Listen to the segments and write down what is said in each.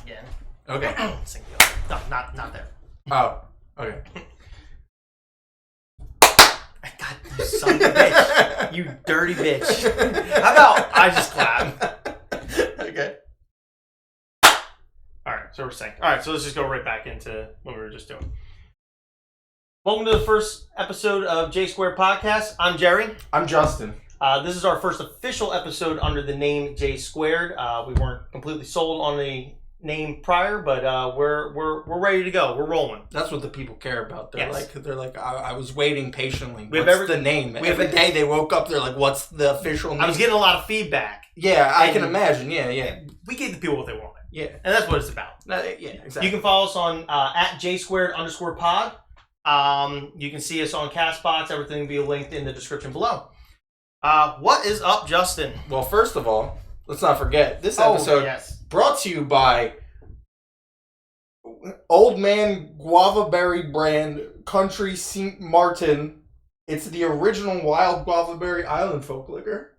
again. Okay. No, not there. Oh, okay. God, you son of a bitch. You dirty bitch. How about I just clap? Okay. Alright, so we're synced. Alright, so let's just go right back into what we were just doing. Welcome to the first episode of J Squared Podcast. I'm Jerry. I'm Justin. This is our first official episode under the name J Squared. We weren't completely sold on the name prior, but we're ready to go. We're rolling. That's what the people care about. They're Yes. like, I was waiting patiently. We have What's the name? Every day they woke up, they're like, what's the official name? I was getting a lot of feedback. Yeah, I can imagine. Yeah. We gave the people what they wanted. Yeah. And that's what it's about. Yeah, exactly. You can follow us on at JSquared_pod. You can see us on CastBox. Everything will be linked in the description below. What is up, Justin? Well, first of all, let's not forget, this episode brought to you by Old Man Guava Berry brand Country St. Martin. It's the original wild guava berry island folk liquor.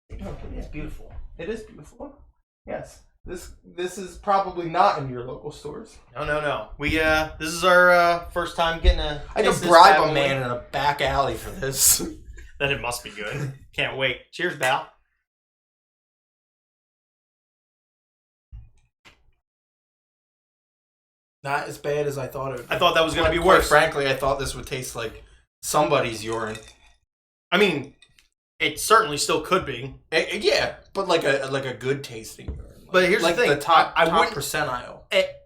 It's beautiful. It is beautiful. Yes. This is probably not in your local stores. No. We this is our first time getting a. I could bribe a man in a back alley for this. Then it must be good. Can't wait. Cheers, Val. Not as bad as I thought it would be. I thought that was going to be Quite worse. frankly, I thought this would taste like somebody's urine. I mean, it certainly still could be. Yeah, but like a good tasting urine. But here's like the thing. The top wouldn't percentile.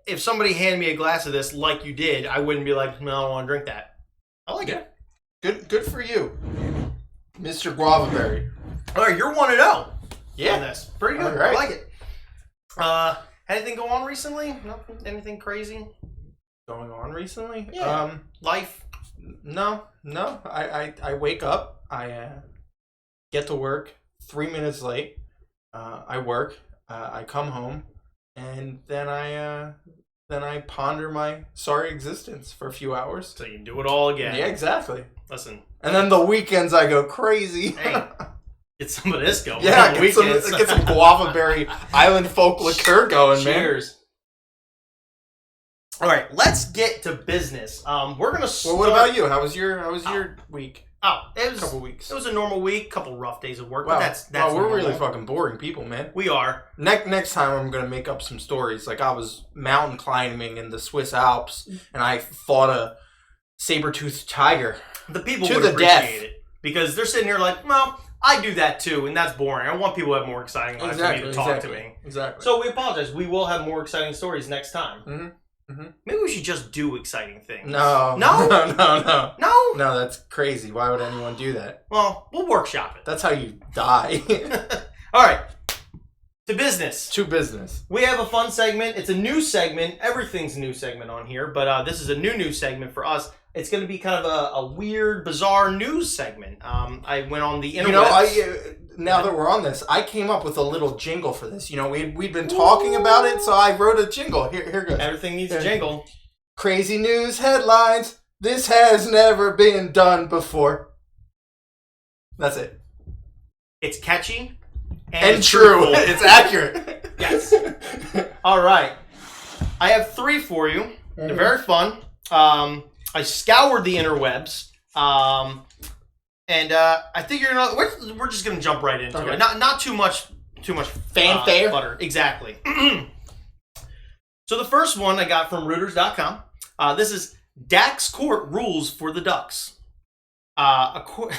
If somebody handed me a glass of this like you did, I wouldn't be like, no, I don't want to drink that. I like it. Good for you, Mr. Guavaberry. All right, you're 1-0. Yeah, on this. Pretty good. Right. I like it. Anything go on recently? Nothing. Anything crazy going on recently? Yeah. Life. No. I wake up. I get to work 3 minutes late. I work. I come home, and then I ponder my sorry existence for a few hours. So you can do it all again. Yeah, exactly. Listen. And then the weekends I go crazy. Hey, get some of this going. Yeah, get some guava berry island folk liqueur going, man. Cheers. All right, let's get to business. We're gonna start. Well, what about you? How was your week? Oh, it was a couple weeks. It was a normal week, couple rough days of work, Wow. but that's we're normal. really fucking boring people, man. We are. Next time I'm gonna make up some stories. Like I was mountain climbing in the Swiss Alps, and I fought a saber-toothed tiger. The people to would the appreciate death. it because they're sitting here like, well, I do that too, and that's boring. I want people to have more exciting lives than me to talk to me. Exactly. So we apologize. We will have more exciting stories next time. Mm-hmm. Mm-hmm. Maybe we should just do exciting things. No. No? No, that's crazy. Why would anyone do that? Well, we'll workshop it. That's how you die. All right. To business. To business. We have a fun segment. It's a new segment. Everything's a new segment on here, but this is a new segment for us. It's going to be kind of a weird, bizarre news segment. I went on the internet. You know, now that we're on this, I came up with a little jingle for this. You know, we'd been talking about it, so I wrote a jingle. Here goes. Everything needs a jingle. Crazy news headlines. This has never been done before. That's it. It's catchy and true. It's accurate. Yes. All right. I have 3 for you. They're very fun. I scoured the interwebs. And I think you're gonna. We're just gonna jump right into it. Not too much fanfare. Butter. Exactly. So the first one I got from Reuters.com. This is Dax court rules for the Ducks. A court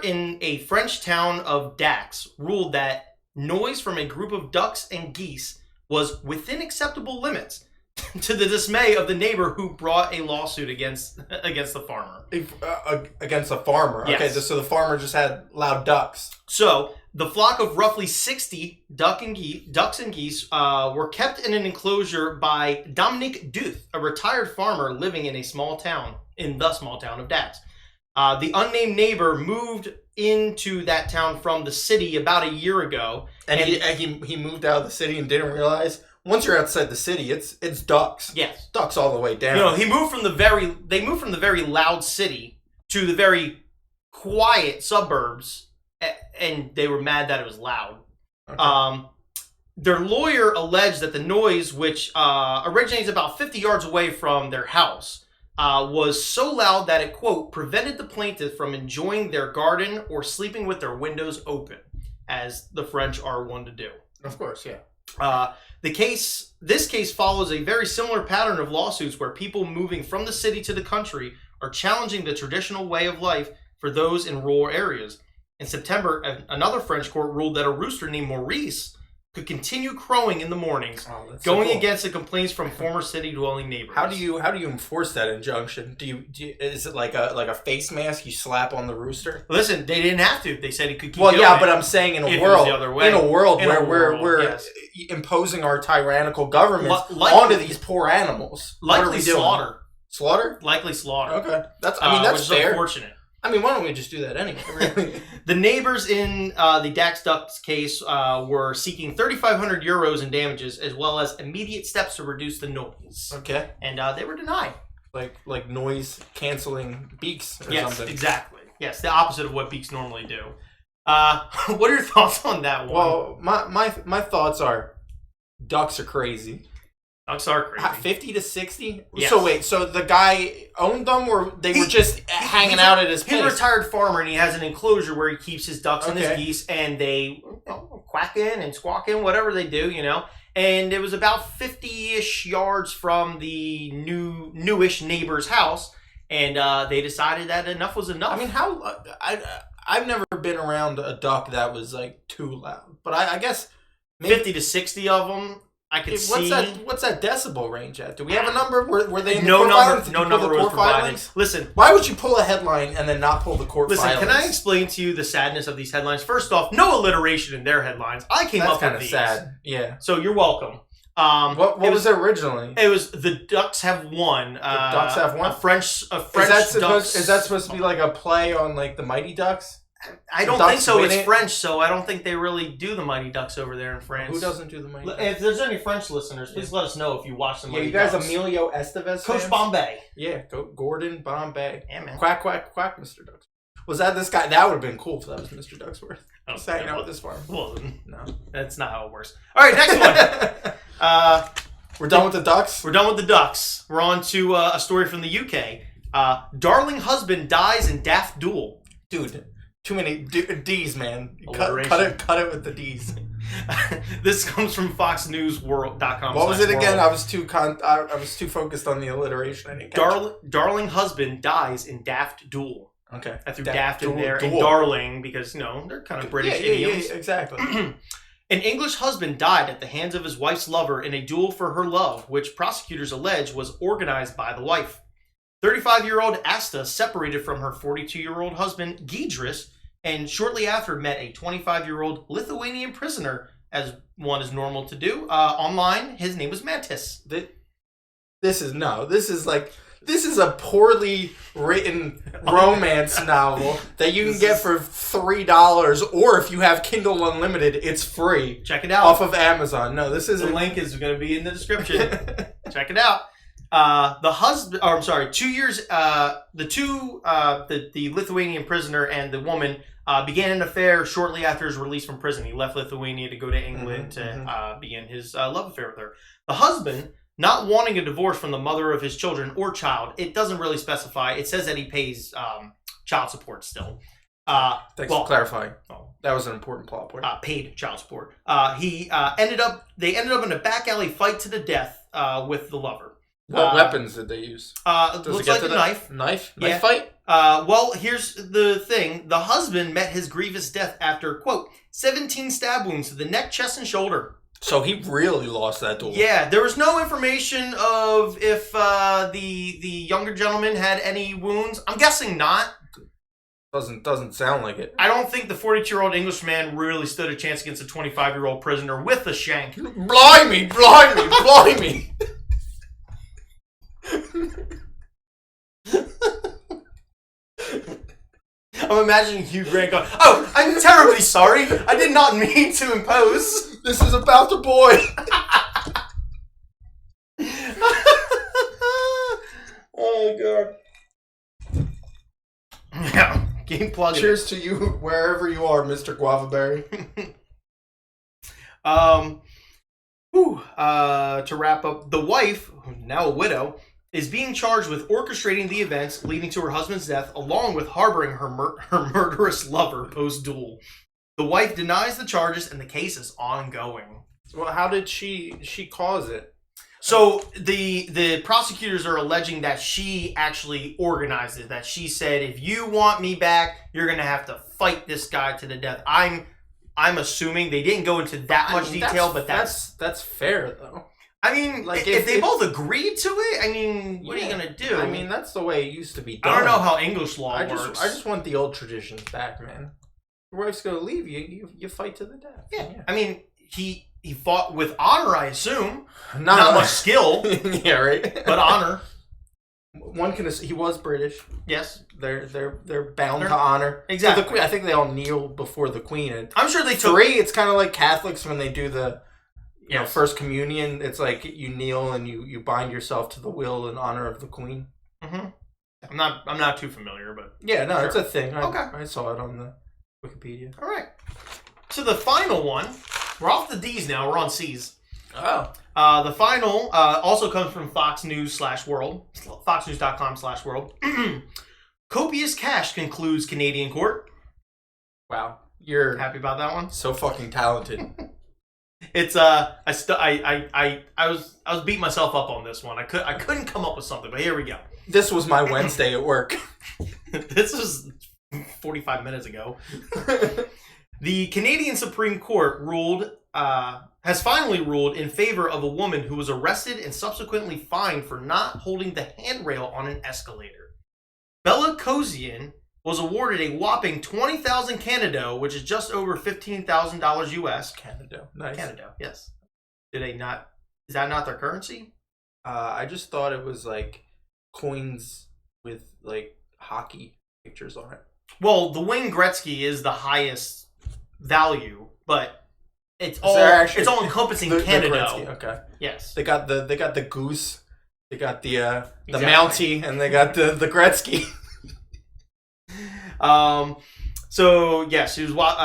in a French town of Dax ruled that noise from a group of ducks and geese was within acceptable limits. To the dismay of the neighbor who brought a lawsuit against the farmer. Against the farmer. Yes. Okay, so the farmer just had loud ducks. So the flock of roughly 60 ducks and geese were kept in an enclosure by Dominique Duth, a retired farmer living in the small town of Dax. The unnamed neighbor moved into that town from the city about a year ago, and he moved out of the city and didn't realize. Once you're outside the city, it's ducks. Yes, ducks all the way down. You know, they moved from the very loud city to the very quiet suburbs, and they were mad that it was loud. Okay. Their lawyer alleged that the noise, which originates about 50 yards away from their house, was so loud that it, quote, prevented the plaintiff from enjoying their garden or sleeping with their windows open, as the French are one to do. Of course, yeah. This case follows a very similar pattern of lawsuits where people moving from the city to the country are challenging the traditional way of life for those in rural areas. In September, another French court ruled that a rooster named Maurice could continue crowing in the mornings, going against the complaints from former city-dwelling neighbors. How do you enforce that injunction? Is it like a face mask you slap on the rooster? Listen, they didn't have to. They said he could keep. Well, yeah, but I'm saying in a world where we're yes. imposing our tyrannical governments onto these poor animals. Likely slaughter. Slaughter? Likely slaughter. Okay, that's fair. Unfortunate. I mean, why don't we just do that anyway? Really? The neighbors in the Dax Ducks case were seeking 3,500 euros in damages, as well as immediate steps to reduce the noise. Okay. And they were denied. Like noise canceling beaks or something. Yes, exactly. Yes, the opposite of what beaks normally do. What are your thoughts on that one? Well, my thoughts are ducks are crazy. Ducks are crazy. 50 to 60? Yes. So wait, so the guy owned them or they were just hanging out at his place? He's a retired farmer and he has an enclosure where he keeps his ducks and his geese, and they quacking and squawking, whatever they do, And it was about 50-ish yards from the newish neighbor's house, and they decided that enough was enough. I mean, I've never been around a duck that was like too loud, but I guess maybe 50 to 60 of them. I could see. What's that decibel range at? Do we have a number? Were they in the no court number? filings? No number was provided. Filings? Listen, why would you pull a headline and then not pull the court filings? Listen, can I explain to you the sadness of these headlines? First off, no alliteration in their headlines. I came up with these. That's kind of sad. Yeah. So you're welcome. What was it originally? It was the Ducks Have Won. The Ducks Have Won. A French. Is that supposed to be like a play on like the Mighty Ducks? I don't think so. It's French, so I don't think they really do the Mighty Ducks over there in France. Who doesn't do the Mighty Ducks? If there's any French listeners, please let us know if you watch the Mighty Ducks. Ducks. You guys Emilio Estevez Coach fans? Bombay. Yeah, Gordon Bombay. Yeah, man. Quack, quack, quack, Mr. Ducks. Was that this guy? That would have been cool if that was Mr. Ducksworth. Just hanging out with this farm. Well, no. That's not how it works. All right, next one. We're done with the Ducks? We're done with the Ducks. We're on to a story from the UK. Darling husband dies in daft duel. Dude. Too many D's, man. Cut it with the D's. This comes from FoxNewsWorld.com. What was it again? I was too focused on the alliteration. I didn't darling husband dies in daft duel. Okay. I threw daft in there and darling because they're kind of British idioms. Yeah, exactly. An English husband died at the hands of his wife's lover in a duel for her love, which prosecutors allege was organized by the wife. 35-year-old Asta separated from her 42-year-old husband, Giedris, and shortly after met a 25-year-old Lithuanian prisoner, as one is normal to do. Online, his name was Mantis. This is a poorly written romance novel that you can get for $3, or if you have Kindle Unlimited, it's free. Check it out. Off of Amazon. No, this isn't. The link is going to be in the description. Check it out. The 2 years, the Lithuanian prisoner and the woman began an affair shortly after his release from prison. He left Lithuania to go to England to begin his love affair with her. The husband, not wanting a divorce from the mother of his children or child, it doesn't really specify. It says that he pays child support still. Thanks for clarifying. That was an important plot point. Paid child support. They ended up in a back alley fight to the death with the lover. What weapons did they use? Looks like a knife. Knife Yeah. fight? Well, here's the thing. The husband met his grievous death after, quote, 17 stab wounds to the neck, chest, and shoulder. So he really lost that duel. Yeah, there was no information of if the younger gentleman had any wounds. I'm guessing not. Doesn't sound like it. I don't think the 42-year-old Englishman really stood a chance against a 25-year-old prisoner with a shank. Blimey! I'm imagining Hugh Grant going, "Oh, I'm terribly sorry. I did not mean to impose. This is about the boy." Oh, God. Yeah, keep plugging. Cheers to you wherever you are, Mr. Guavaberry. To wrap up, the wife, now a widow, is being charged with orchestrating the events leading to her husband's death, along with harboring her murderous lover post-duel. The wife denies the charges, and the case is ongoing. Well, how did she cause it? So the prosecutors are alleging that she actually organized it. That she said, "If you want me back, you're gonna have to fight this guy to the death." I'm assuming they didn't go into that much detail, but that's fair though. I mean, like if they both agreed to it, I mean, what are you gonna do? I mean, that's the way it used to be done. I don't know how English law works. I just want the old traditions back, man. Your wife's gonna leave you. You fight to the death. Yeah. I mean, he fought with honor, I assume. Not much skill. Yeah, right. But honor. He was British. Yes. They're bound to honor. Exactly. So the queen, I think they all kneel before the queen. And I'm sure they took... 3, it's kind of like Catholics when they do the first communion. It's like you kneel and you bind yourself to the will and honor of the queen. Mm-hmm. I'm not too familiar, but... Yeah, no, sure. It's a thing. Okay. I saw it on the Wikipedia. All right. So the final one... We're off the D's now. We're on C's. Oh. The final also comes from Fox News/World. FoxNews.com/World. Copious cash concludes Canadian court. Wow. You're happy about that one? So fucking talented. It's I was beating myself up on this one. I couldn't come up with something, but here we go. This was my Wednesday at work. This was 45 minutes ago. The Canadian Supreme Court has finally ruled in favor of a woman who was arrested and subsequently fined for not holding the handrail on an escalator. Bella Kozian was awarded a whopping 20,000 Canada, which is just over $15,000 US. Canada, nice. Canada, yes. Did they not? Is that not their currency? I just thought it was like coins with like hockey pictures on it. Well, the Wayne Gretzky is the highest value, but it's all encompassing Canada. Okay. Yes. They got the goose, they got the Mountie, and they got the Gretzky. So yes, it was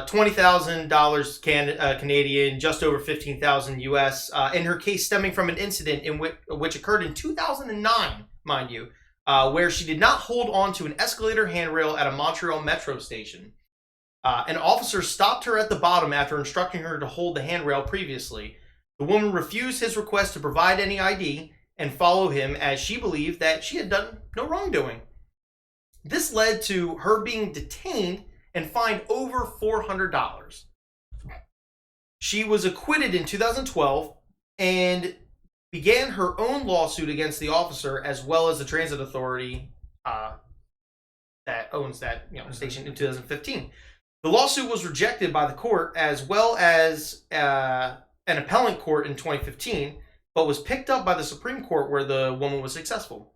$20,000 Canadian, just over 15,000 US. In her case, stemming from an incident in which occurred in 2009, mind you, where she did not hold on to an escalator handrail at a Montreal metro station. An officer stopped her at the bottom after instructing her to hold the handrail previously. The woman refused his request to provide any ID and follow him, as she believed that she had done no wrongdoing. This led to her being detained and fined over $400. She was acquitted in 2012 and began her own lawsuit against the officer as well as the transit authority that owns that station in 2015. The lawsuit was rejected by the court as well as an appellate court in 2015, but was picked up by the Supreme Court where the woman was successful.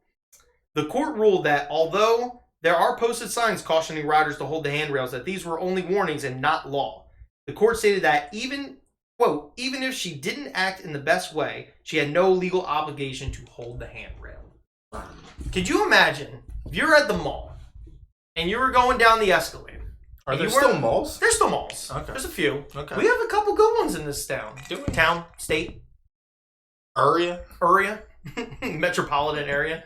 The court ruled that although there are posted signs cautioning riders to hold the handrails, that these were only warnings and not law. The court stated that even if she didn't act in the best way, she had no legal obligation to hold the handrail. Could you imagine if you're at the mall and you were going down the escalator? Are there still malls? There's still malls. Okay. There's a few. Okay. We have a couple good ones in this town. Town, state. Area. Metropolitan area.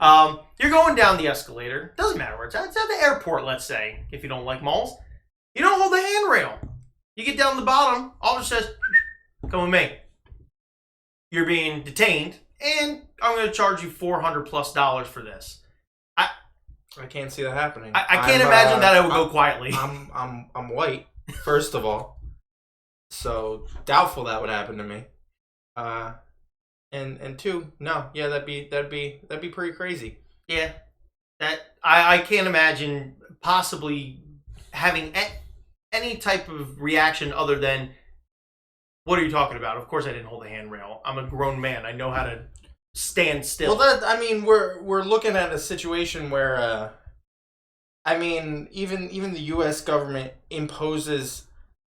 You're going down the escalator. Doesn't matter where it's at. It's at the airport, let's say, if you don't like malls. You don't hold the handrail. You get down to the bottom, officer says, come with me. You're being detained, and I'm going to charge you $400+ for this. I can't see that happening. I can't imagine that I would go quietly. I'm white, first of all, so doubtful that would happen to me. And two, no, yeah, that'd be pretty crazy. Yeah, that I can't imagine possibly having any type of reaction other than, what are you talking about? Of course I didn't hold the handrail. I'm a grown man. I know how to stand still. Well, we're looking at a situation where, even the U.S. government imposes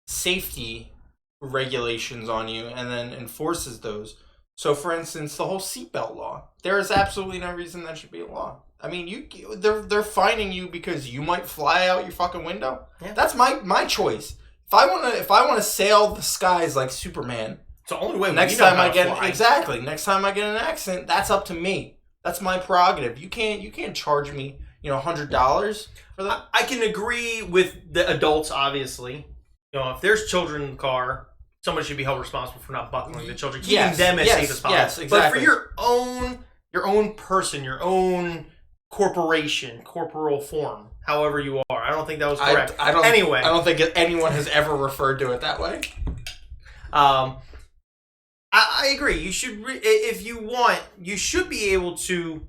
safety regulations on you and then enforces those. So, for instance, the whole seatbelt law. There is absolutely no reason that should be a law. I mean, they're fining you because you might fly out your fucking window. Yeah. That's my choice. If I want to sail the skies like Superman, It's the only way. Next time I get an accident, that's up to me. That's my prerogative. You can't charge me, $100 for that. I can agree with the adults, obviously. If there's children in the car, somebody should be held responsible for not buckling the children, keeping them as safe as possible. Yes, exactly. But for your own person, your own corporation, corporal form, however you are, I don't think that was correct. I don't think anyone has ever referred to it that way. I agree. You should, if you want, you should be able to,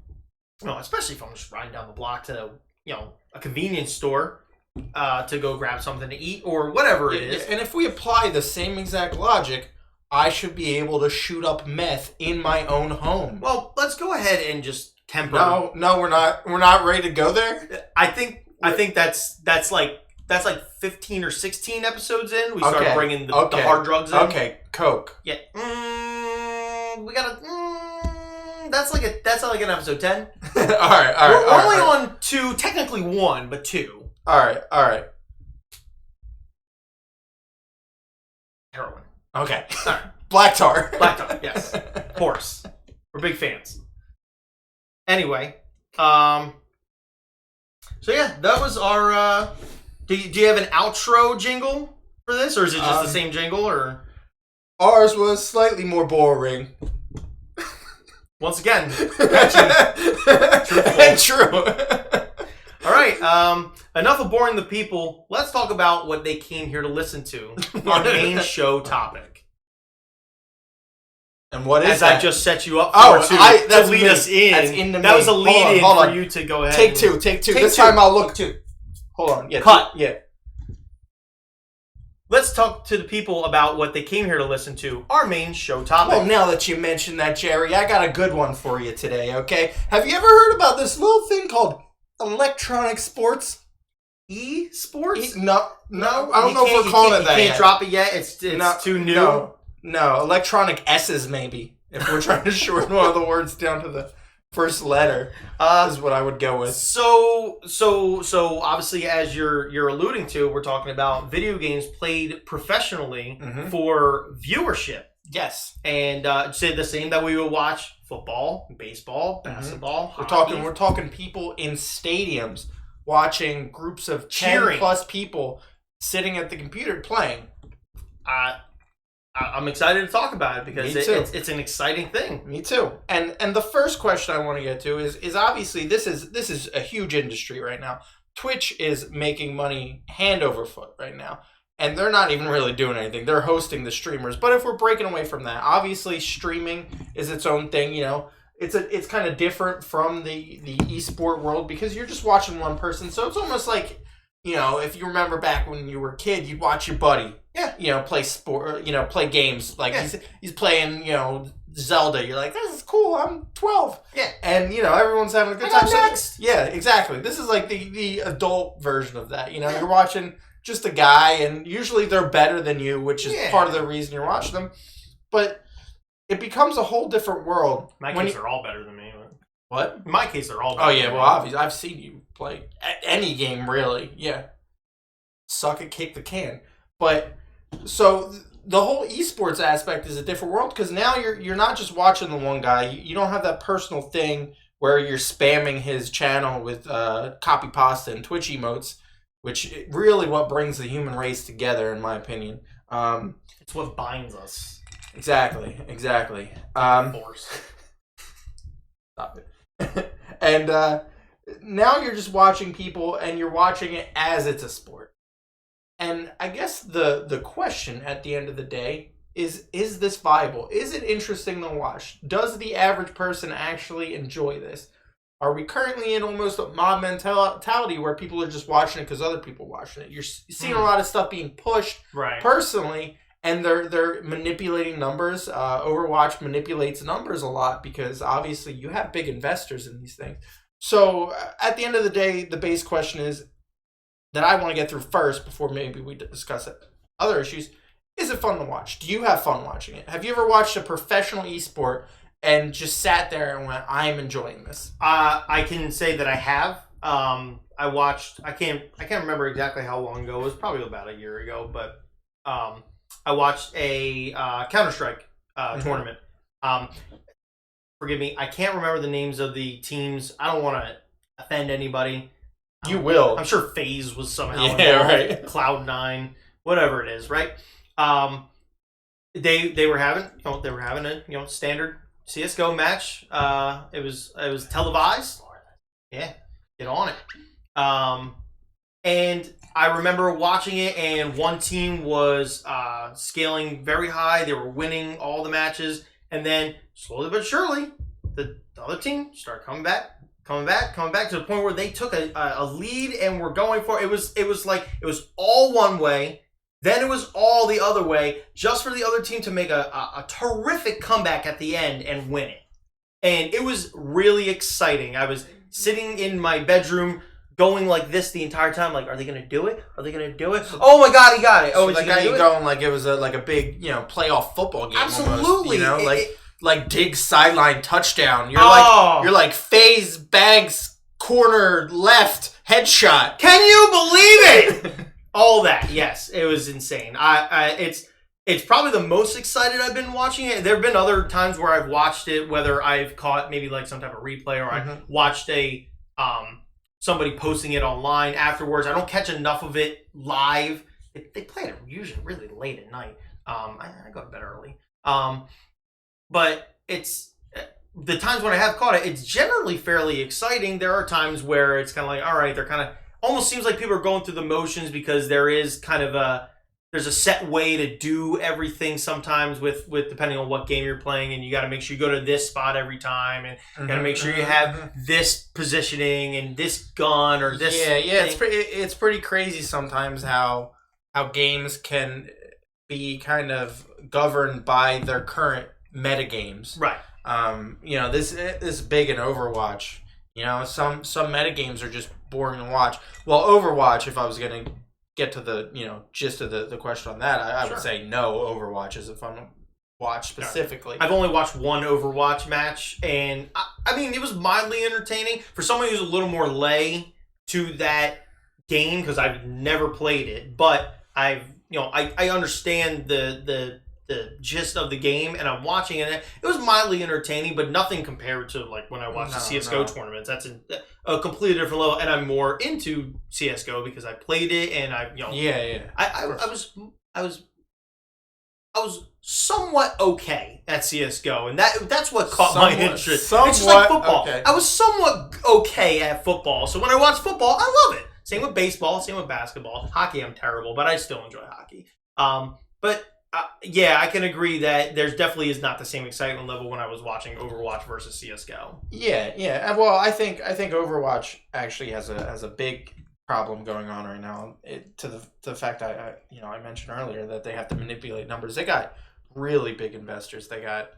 especially if I'm just riding down the block to, a convenience store to go grab something to eat or whatever it is. And if we apply the same exact logic, I should be able to shoot up meth in my own home. Well, let's go ahead and just temper. No, we're not. We're not ready to go there. I think that's like 15 or 16 episodes in. We start bringing the hard drugs in. Okay, coke. Yeah. We gotta. That's like an episode 10. all right. We're only on 2, technically 1, but 2. All right. Heroin. Okay. All right. Black tar. Yes. Horse. We're big fans. Anyway, so yeah, that was our. Do you have an outro jingle for this, or is it just the same jingle? Or ours was slightly more boring. Once again, true. All right. Enough of boring the people. Let's talk about what they came here to listen to. Our main show topic. And what is As that? I just set you up for to lead us in. That's into that me. was a lead in for you to go ahead. Take two. This time I'll look two. Hold on. Yeah. Cut. Yeah. Let's talk to the people about what they came here to listen to. Our main show topic. Well, now that you mentioned that, Jerry, I got a good one for you today, okay? Have you ever heard about this little thing called electronic sports? eSports? No. I don't know if we're calling it that You yet. can't drop it yet? It's too new? No. Electronic S's, maybe. If we're trying to shorten one of the words down to the first letter, is what I would go with. So obviously, as you're alluding to, we're talking about video games played professionally for viewership. Yes, and say the same that we would watch football, baseball, basketball. Hockey. We're talking people in stadiums watching groups of 10 plus people sitting at the computer playing. I'm excited to talk about it because it's an exciting thing. Me too. And the first question I want to get to is obviously this is a huge industry right now. Twitch is making money hand over foot right now. And they're not even really doing anything. They're hosting the streamers. But if we're breaking away from that, obviously streaming is its own thing, It's kind of different from the esport world because you're just watching one person. So it's almost like, if you remember back when you were a kid, you'd watch your buddy. Yeah. Play sport, play games. Like he's playing, Zelda. You're like, this is cool. I'm 12. Yeah. And, everyone's having a good time. Next. Yeah, exactly. This is like the adult version of that. You're watching just a guy, and usually they're better than you, which is part of the reason you're watching them. But it becomes a whole different world. In my case, they're all better than me. What? In my case, they're all better. Oh, yeah, well, obviously. I've seen you play any game, really. Yeah. Suck it, kick the can. But, so, the whole esports aspect is a different world, because now you're not just watching the one guy. You don't have that personal thing where you're spamming his channel with copy pasta and Twitch emotes, which really what brings the human race together, in my opinion. It's what binds us. Exactly. Force. Stop it. And now you're just watching people, and you're watching it as it's a sport. And I guess the question at the end of the day is this viable? Is it interesting to watch? Does the average person actually enjoy this? Are we currently in almost a mob mentality where people are just watching it because other people are watching it? You're seeing a lot of stuff being pushed personally, and they're manipulating numbers. Overwatch manipulates numbers a lot because obviously you have big investors in these things. So at the end of the day, the base question is that I want to get through first before maybe we discuss other issues. Is it fun to watch? Do you have fun watching it? Have you ever watched a professional esport and just sat there and went, I'm enjoying this? I can say that I have. I watched. I can't remember exactly how long ago. It was probably about a year ago, but I watched a Counter-Strike tournament. Forgive me, I can't remember the names of the teams. I don't want to offend anybody. You will. I'm sure FaZe was somehow Yeah, involved. right. Cloud9, whatever it is, right? They were having a standard CS:GO match. It was televised. Yeah, get on it. And I remember watching it, and one team was scaling very high. They were winning all the matches, and then slowly but surely, the other team started coming back to the point where they took a lead and were going for it. It was all one way. Then it was all the other way, just for the other team to make a terrific comeback at the end and win it. And it was really exciting. I was sitting in my bedroom going like this the entire time, like, are they going to do it? Are they going to do it? Oh my God, he got it. Oh, so is he going to do it? Going like it was a big, playoff football game. Absolutely. Almost, like Diggs sideline touchdown. You're like FaZe Banks corner left headshot. Can you believe it? All that, yes, it was insane. It's probably the most excited I've been watching it. There have been other times where I've watched it, whether I've caught maybe like some type of replay or I watched somebody posting it online afterwards. I don't catch enough of it live. They play it usually really late at night. I go to bed early. But it's the times when I have caught it, it's generally fairly exciting. There are times where it's kind of like, all right, they're kind of almost seems like people are going through the motions because there is kind of there's a set way to do everything sometimes with depending on what game you're playing, and you got to make sure you go to this spot every time, and you got to make sure you have this positioning and this gun or this. Yeah. It's pretty crazy sometimes how games can be kind of governed by their current meta games. Right. This is big in Overwatch. Some meta games are just boring to watch. Well, Overwatch, if I was going to get to the gist of the question on that, I would say no. Overwatch isn't fun to watch specifically. I've only watched one Overwatch match, and I mean it was mildly entertaining for someone who's a little more lay to that game because I've never played it, but I understand the gist of the game, and I'm watching it. It was mildly entertaining, but nothing compared to like when I watched the CS:GO tournaments. That's a completely different level, and I'm more into CS:GO because I played it, and I was somewhat okay at CS:GO, and that's what caught my interest. It's just like football. Okay. I was somewhat okay at football, so when I watch football, I love it. Same with baseball, same with basketball. Hockey, I'm terrible, but I still enjoy hockey. I can agree that there's definitely is not the same excitement level when I was watching Overwatch versus CS:GO. Yeah. Well, I think Overwatch actually has a big problem going on right now. To the fact I mentioned earlier that they have to manipulate numbers. They got really big investors. They got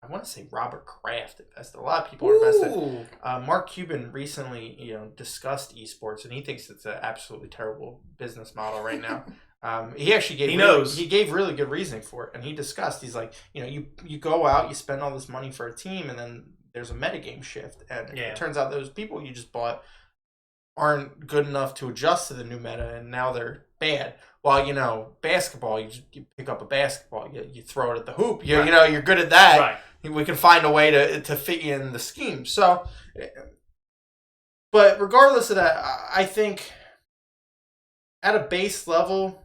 I want to say Robert Kraft invested. A lot of people are invested. Mark Cuban recently discussed eSports, and he thinks it's an absolutely terrible business model right now. He actually gave really good reasoning for it, and he discussed. He's like, you go out, you spend all this money for a team, and then there's a metagame shift, and it turns out those people you just bought aren't good enough to adjust to the new meta, and now they're bad. While basketball, you pick up a basketball, you throw it at the hoop. You're good at that. Right. We can find a way to fit you in the scheme. So, but regardless of that, I think at a base level,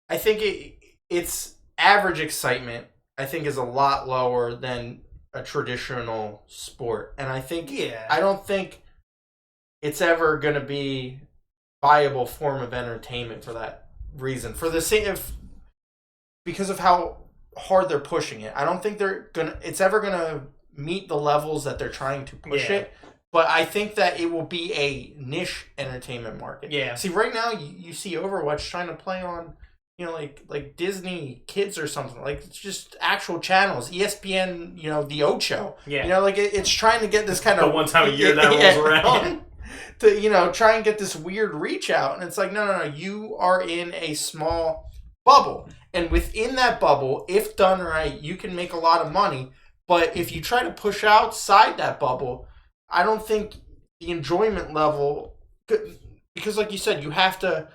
I think its average excitement, I think, is a lot lower than a traditional sport. And I think I don't think it's ever going to be a viable form of entertainment for that reason. For the sake of because of how hard they're pushing it. I don't think it's ever gonna meet the levels that they're trying to push it. But I think that it will be a niche entertainment market. Yeah. See, right now you see Overwatch trying to play on, like Disney Kids or something. Like it's just actual channels. ESPN, the Ocho. Yeah. It's trying to get this kind of one time a year that rolls around. To try and get this weird reach out, and it's like no, you are in a small bubble, and within that bubble, if done right, you can make a lot of money. But if you try to push outside that bubble, I don't think the enjoyment level, because like you said, you have to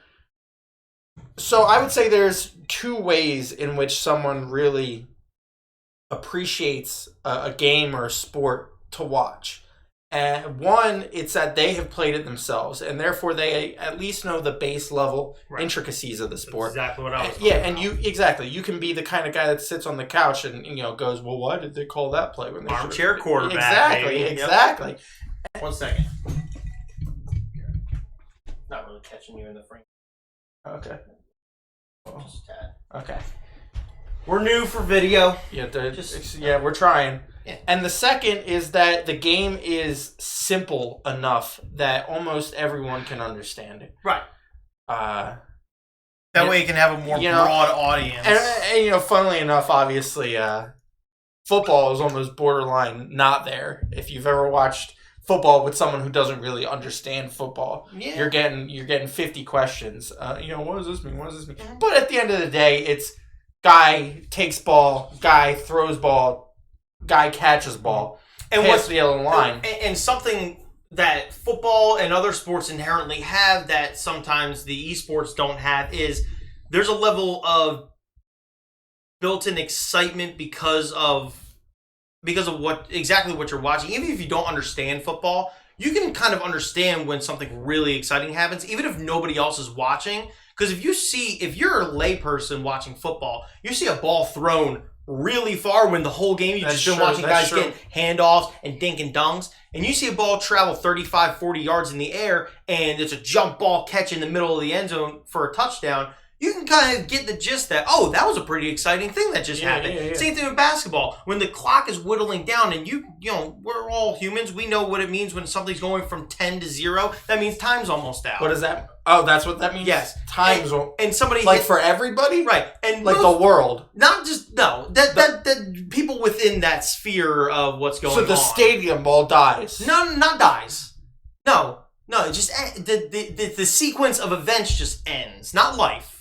So I would say there's two ways in which someone really appreciates a game or a sport to watch. And one, it's that they have played it themselves, and therefore they at least know the base level intricacies of the sport. That's exactly what I was. And you can be the kind of guy that sits on the couch and goes, well, why did they call that play when they armchair quarterback? Exactly. Yep. 1 second. Not really catching you in the frame. Okay. Just a tad. Okay. We're new for video. Yeah, we're trying. Yeah. And the second is that the game is simple enough that almost everyone can understand it. Right. That way you can have a more broad audience. And funnily enough, obviously, football is almost borderline not there. If you've ever watched football with someone who doesn't really understand football, you're getting 50 questions. What does this mean? What does this mean? But at the end of the day, it's guy takes ball, guy throws ball, guy catches ball, and what's the other line? And something that football and other sports inherently have that sometimes the eSports don't have is there's a level of built-in excitement because of what you're watching. Even if you don't understand football, you can kind of understand when something really exciting happens, even if nobody else is watching. Because if you're a layperson watching football, you see a ball thrown really far when the whole game you've just been watching guys get handoffs and dink and dunks, and you see a ball travel 35, 40 yards in the air, and it's a jump ball catch in the middle of the end zone for a touchdown, you can kind of get the gist that, that was a pretty exciting thing that just happened. Yeah. Same thing with basketball. When the clock is whittling down and we're all humans. We know what it means when something's going from 10 to 0. That means time's almost out. What does that? Oh, that's what that means? Yes. Time's and somebody for everybody? Right. And like the world. Not just, no. That people within that sphere of what's going on. So the stadium ball dies. No, not dies. No, it just the sequence of events just ends. Not life.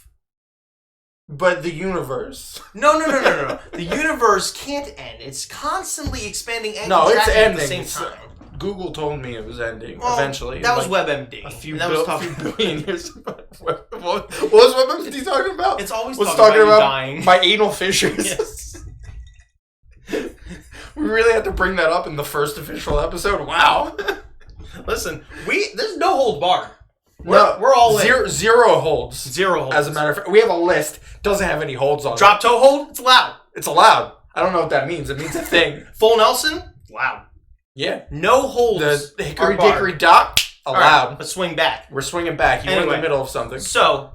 But the universe. No. The universe can't end. It's constantly expanding and it's ending at the same time. Google told me it was ending eventually. That was WebMD. A few billion years. What was WebMD talking about? It's always talking about dying. My anal fissures. Yes. We really had to bring that up in the first official episode. Wow. Listen, there's no hold bar. We're all in. Zero holds. Zero holds. As a matter of fact, we have a list. Doesn't have any holds on it. Drop toe hold? It's allowed. It's allowed. I don't know what that means. It means a thing. Full Nelson? Allowed. Yeah. No holds. The hickory dickory dock? Allowed. Right, let's swing back. We're swinging back. You're in the middle of something. So,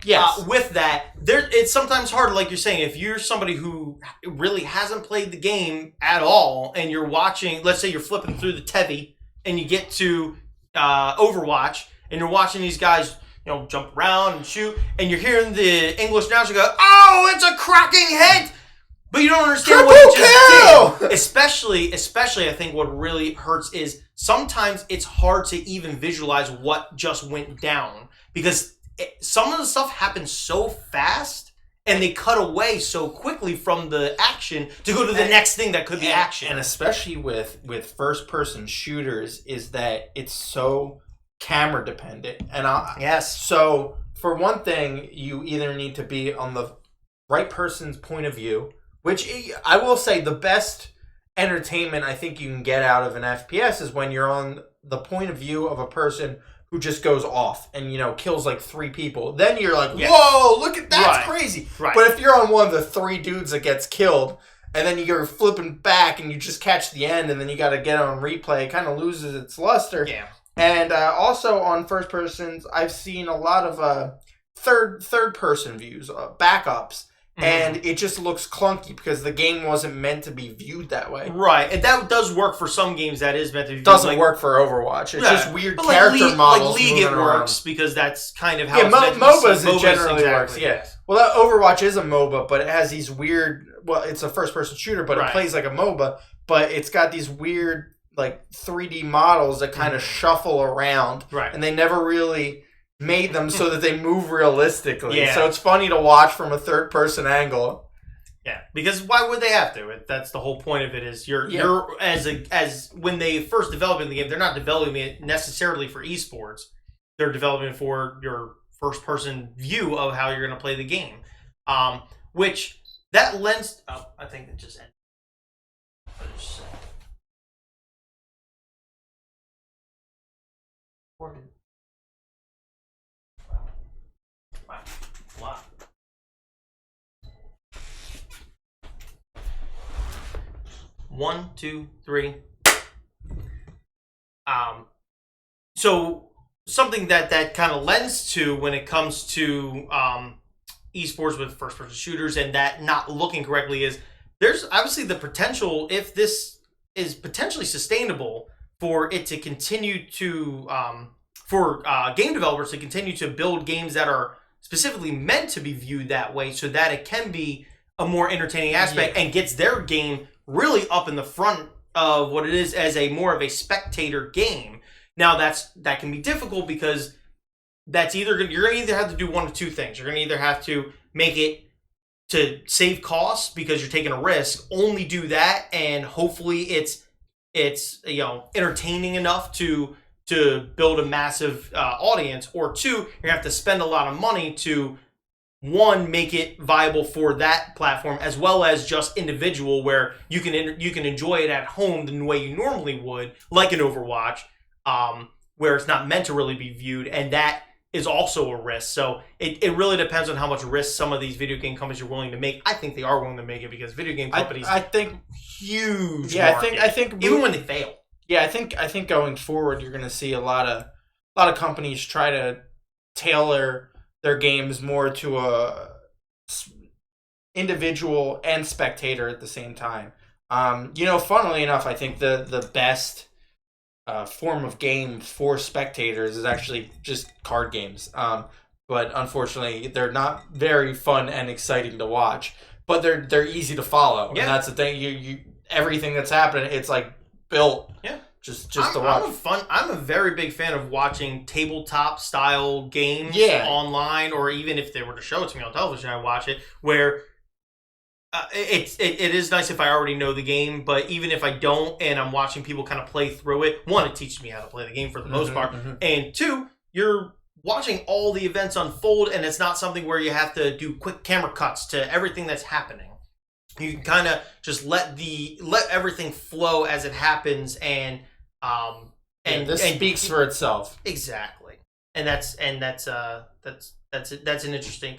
with that, it's sometimes hard, like you're saying, if you're somebody who really hasn't played the game at all, and you're watching, let's say you're flipping through the Tevi, and you get to Overwatch, and you're watching these guys, jump around and shoot, and you're hearing the English announcer go, "Oh, it's a cracking hit!" But you don't understand what it just did. Especially, I think what really hurts is sometimes it's hard to even visualize what just went down because some of the stuff happens so fast and they cut away so quickly from the action to go to the next thing that could be action. And especially with first-person shooters is that it's so camera dependent. And yes. So for one thing, you either need to be on the right person's point of view, which I will say the best entertainment I think you can get out of an FPS is when you're on the point of view of a person who just goes off and, kills like 3 people. Then you're like, whoa, look at that's crazy. Right. But if you're on one of the 3 dudes that gets killed and then you're flipping back and you just catch the end and then you got to get on replay, it kind of loses its luster. Yeah. And also on first persons, I've seen a lot of third person views, backups. And it just looks clunky because the game wasn't meant to be viewed that way. Right, and that does work for some games. That is meant to be viewed. Doesn't work for Overwatch. It's just weird character models. Like League, it works because that's kind of how it's meant to be MOBAs, it generally works. Yeah. Well, that Overwatch is a MOBA, but it has these weird... Well, it's a first-person shooter, but it plays like a MOBA. But it's got these weird, 3D models that kind of shuffle around. Right. And they never really... made them so that they move realistically. Yeah. So it's funny to watch from a third-person angle. Yeah, because why would they have to? That's the whole point of it. Is you're as when they first develop the game, they're not developing it necessarily for esports. They're developing it for your first person view of how you're going to play the game. Which that lends. Oh, I think it just ended. Wow. 1, 2, 3. So something that kind of lends to when it comes to esports with first person shooters and that not looking correctly is there's obviously the potential, if this is potentially sustainable, for it to continue to for game developers to continue to build games that are specifically meant to be viewed that way, so that it can be a more entertaining aspect and gets their game really up in the front of what it is as a more of a spectator game. Now that can be difficult because that's you're going to either have to do one of two things. You're going to either have to make it to save costs because you're taking a risk, only do that, and hopefully it's entertaining enough to build a massive audience, or two, you're going to have to spend a lot of money to, one, make it viable for that platform, as well as just individual, where you can enjoy it at home the way you normally would, like an Overwatch, where it's not meant to really be viewed, and that is also a risk. So it really depends on how much risk some of these video game companies are willing to make. I think they are willing to make it because video game companies, I think huge. Yeah, market, I think even when they fail. Yeah, I think going forward, you're going to see a lot of companies try to tailor their games more to a individual and spectator at the same time. Funnily enough, I think the best form of game for spectators is actually just card games. But unfortunately, they're not very fun and exciting to watch. But they're easy to follow, and that's the thing. You everything that's happening, it's like built. Yeah. Just to watch. I'm a very big fan of watching tabletop style games online, or even if they were to show it to me on television, I watch it. Where it is nice if I already know the game, but even if I don't, and I'm watching people kind of play through it, one, it teaches me how to play the game for the most part, and two, you're watching all the events unfold, and it's not something where you have to do quick camera cuts to everything that's happening. You can kind of just let everything flow as it happens, and this speaks for itself. Exactly, and that's an interesting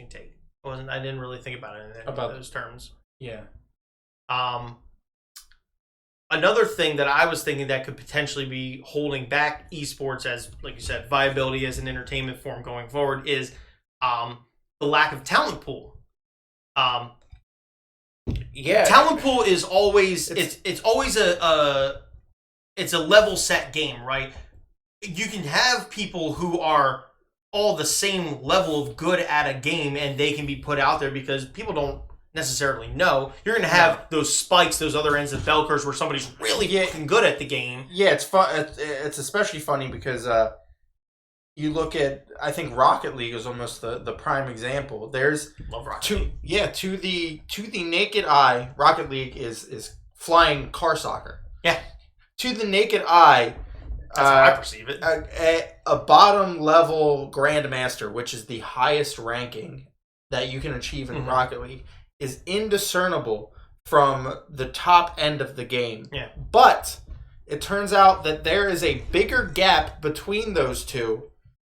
take. I didn't really think about it in those terms. Yeah. Another thing that I was thinking that could potentially be holding back esports, as like you said, viability as an entertainment form going forward, is the lack of talent pool. Talent pool is always it's always a level set game, right? You can have people who are all the same level of good at a game, and they can be put out there because people don't necessarily know. You're going to have those spikes, those other ends of bell curves where somebody's really fucking good at the game. Yeah, it's fun. It's especially funny because you look at, I think Rocket League is almost the prime example. There's love Rocket League. Yeah, to the naked eye, Rocket League is flying car soccer. Yeah. To the naked eye, that's how I perceive it. A bottom level Grandmaster, which is the highest ranking that you can achieve in Rocket League, is indiscernible from the top end of the game. Yeah. But it turns out that there is a bigger gap between those two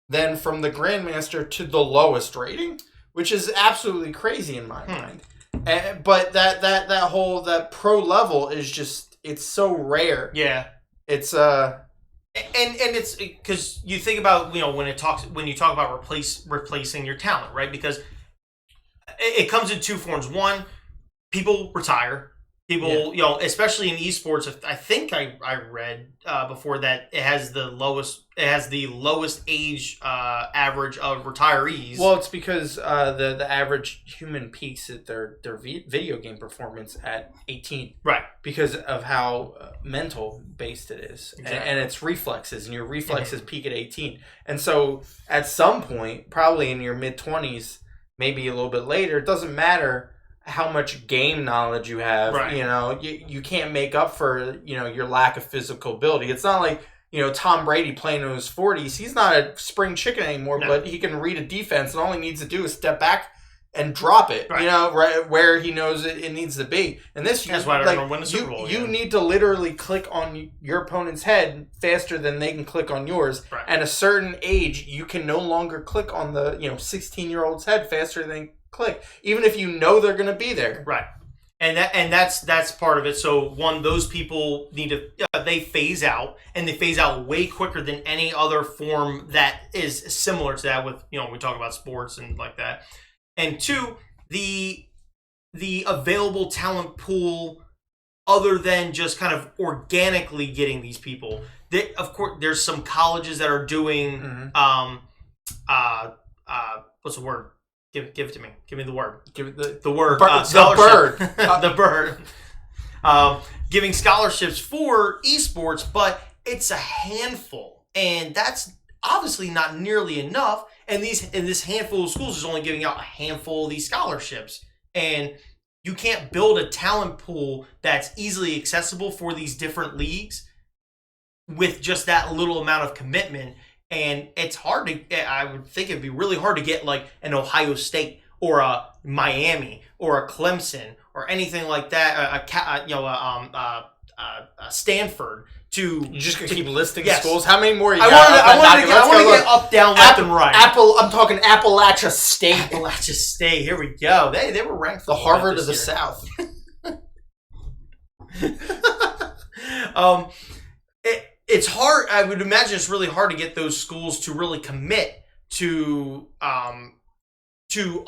than from the Grandmaster to the lowest rating, which is absolutely crazy in my mind. But that pro level is just, it's so rare. Yeah. It's and it's because you think about, when you talk about replacing your talent, right? Because it comes in two forms. One, people retire. People, especially in esports, I think I read before that it has the lowest age average of retirees. Well, it's because the average human peaks at their video game performance at 18, right? Because of how mental based it is, and its reflexes, and your reflexes peak at 18. And so, at some point, probably in your mid 20s, maybe a little bit later, it doesn't matter how much game knowledge you have, right? You can't make up for, your lack of physical ability. It's not like Tom Brady playing in his 40s. He's not a spring chicken anymore, No. but he can read a defense, and all he needs to do is step back and drop it, right. Right where he knows it needs to be. And that's why they're going to win the Super Bowl. You need to literally click on your opponent's head faster than they can click on yours. Right. At a certain age, you can no longer click on the 16-year-old's head faster than click, even if you know they're going to be there. Right. And that's part of it. So those people need to they phase out, and they phase out way quicker than any other form that is similar to that. With we talk about sports and like that. And two, the available talent pool, other than just kind of organically getting these people. Of course, there's some colleges that are doing what's the word? Give it to me. Give me the word. Give it the word. The bird. The bird. Giving scholarships for esports, but it's a handful, and that's obviously not nearly enough. And this handful of schools is only giving out a handful of these scholarships, and you can't build a talent pool that's easily accessible for these different leagues with just that little amount of commitment. And it's hard to. I would think it'd be really hard to get like an Ohio State or a Miami or a Clemson or anything like that. A Stanford. You just gonna keep listing yes. schools. How many more? I want to get up, down, left, and right. I'm talking Appalachia State. Appalachia State. Here we go. They were ranked for the Harvard of the South. It's hard. I would imagine it's really hard to get those schools to really commit to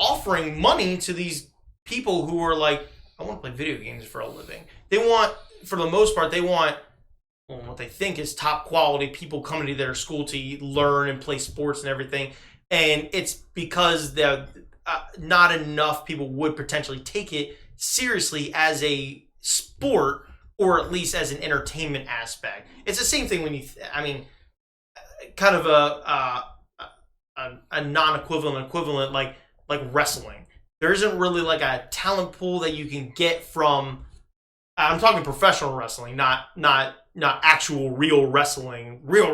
offering money to these people who are like, I want to play video games for a living. They want, for the most part, what they think is top quality people coming to their school to learn and play sports and everything. And it's because not enough people would potentially take it seriously as a sport, or at least as an entertainment aspect. It's the same thing when kind of a non-equivalent equivalent like wrestling. There isn't really like a talent pool that you can get from. I'm talking professional wrestling, not actual real wrestling. Wait,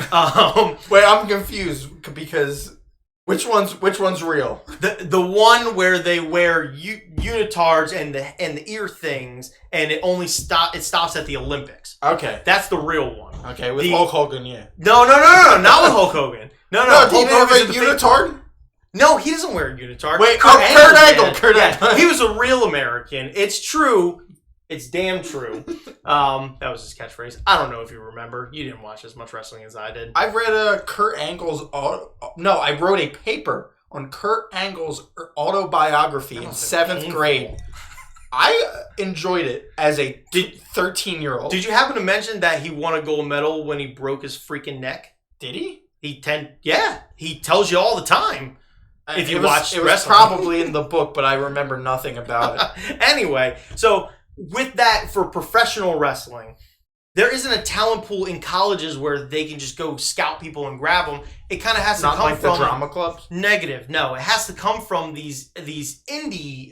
I'm confused because which one's real? The one where they wear unitards and the ear things, and it stops at the Olympics. Okay, that's the real one. Okay, with Hulk Hogan, yeah. No, not with Hulk Hogan. No. Do you have a unitard? No, he doesn't wear a unitard. Wait, Kurt Angle. He was a real American. It's true. It's damn true. That was his catchphrase. I don't know if you remember. You didn't watch as much wrestling as I did. I've read Kurt Angle's... I wrote a paper on Kurt Angle's autobiography in 7th grade. I enjoyed it as a 13-year-old. Did you happen to mention that he won a gold medal when he broke his freaking neck? Did he? He tells you all the time. If you watch it was probably in the book, but I remember nothing about it. Anyway, so with that, for professional wrestling, there isn't a talent pool in colleges where they can just go scout people and grab them. It kind of has to come like from the drama clubs. Negative, no. It has to come from these indie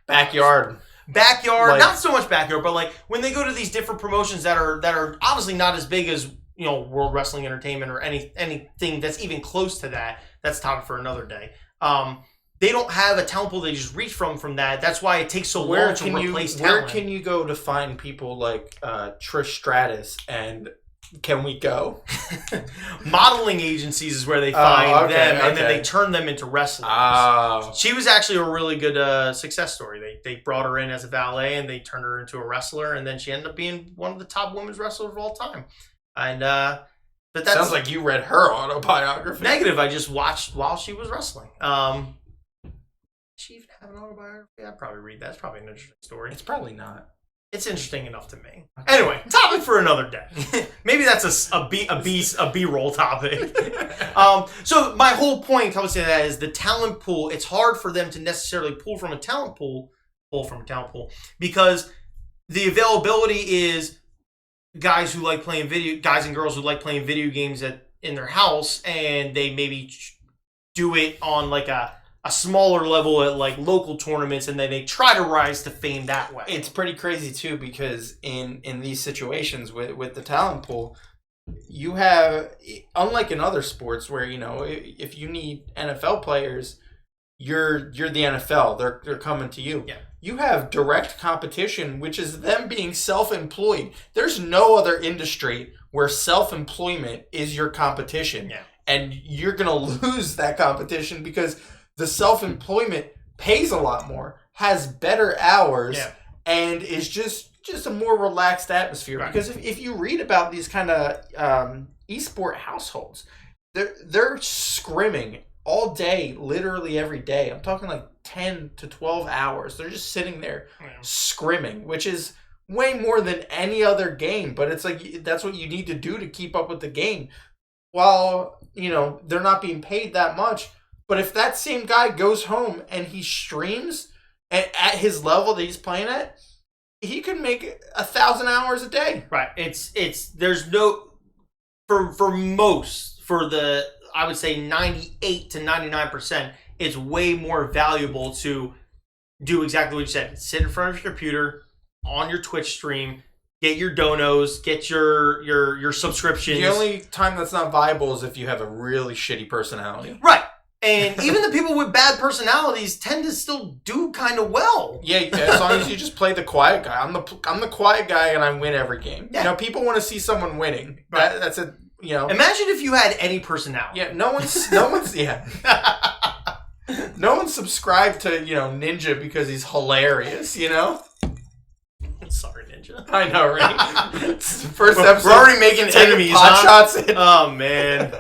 backyard. Not so much backyard, but like when they go to these different promotions that are obviously not as big as World Wrestling Entertainment or anything that's even close to that. That's topic for another day. They don't have a talent pool they just reach from that. That's why it takes so long to replace talent. Where can you go to find people like Trish Stratus, and can we go? Modeling agencies is where they find them, and then they turn them into wrestlers. Oh. She was actually a really good success story. They brought her in as a valet, and they turned her into a wrestler, and then she ended up being one of the top women's wrestlers of all time. And but that sounds like you read her autobiography. Negative. I just watched while she was wrestling. She even have an autobiography? I'd probably read that. It's probably an interesting story. It's probably not. It's interesting enough to me. Okay. Anyway, topic for another day. Maybe that's a B-roll topic. So my whole point comes to that is the talent pool. It's hard for them to necessarily pull from a talent pool, because the availability is guys and girls who like playing video games in their house, and they maybe do it on like a a smaller level at like local tournaments, and then they try to rise to fame that way. It's pretty crazy too, because in these situations with the talent pool, you have, unlike in other sports where, if you need NFL players, you're the NFL. They're coming to you. Yeah. You have direct competition, which is them being self-employed. There's no other industry where self-employment is your competition. Yeah. And you're going to lose that competition because the self-employment pays a lot more, has better hours, and is just a more relaxed atmosphere. Right. Because if you read about these kind of esport households, they're scrimming all day, literally every day. I'm talking like 10 to 12 hours. They're just sitting there scrimming, which is way more than any other game. But it's like, that's what you need to do to keep up with the game. While, they're not being paid that much. But if that same guy goes home and he streams at his level that he's playing at, he could make 1,000 hours a day. Right. There's no, for the, I would say 98 to 99%, it's way more valuable to do exactly what you said. Sit in front of your computer, on your Twitch stream, get your donos, get your subscriptions. The only time that's not viable is if you have a really shitty personality. Right. And even the people with bad personalities tend to still do kind of well. Yeah, as long as you just play the quiet guy. I'm the quiet guy and I win every game. Yeah. People want to see someone winning. Right. That's a Imagine if you had any personality. Yeah, no one's no one's subscribed to, Ninja because he's hilarious, Sorry, Ninja. I know, right? It's the first episode. We're already making enemies, pot shots in. Oh, man.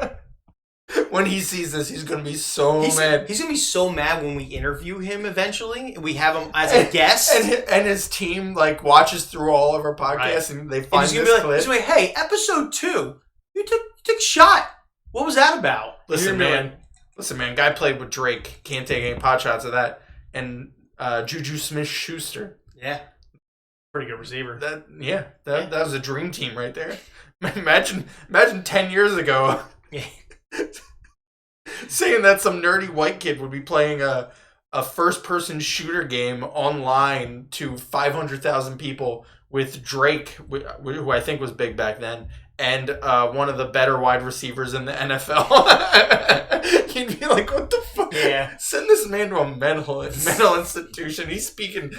When he sees this, he's going to be so mad. He's going to be so mad when we interview him eventually. We have him as a guest. And his team, watches through all of our podcasts, and they find this clip. He's going to be like, hey, episode 2, you took a shot. What was that about? Listen, man, guy played with Drake. Can't take any pot shots of that. And Juju Smith-Schuster. Yeah. Pretty good receiver. That was a dream team right there. Imagine 10 years ago saying that some nerdy white kid would be playing a first-person shooter game online to 500,000 people with Drake, who I think was big back then, and one of the better wide receivers in the NFL. You'd be like, what the fuck? Yeah. Send this man to a mental institution. He's speaking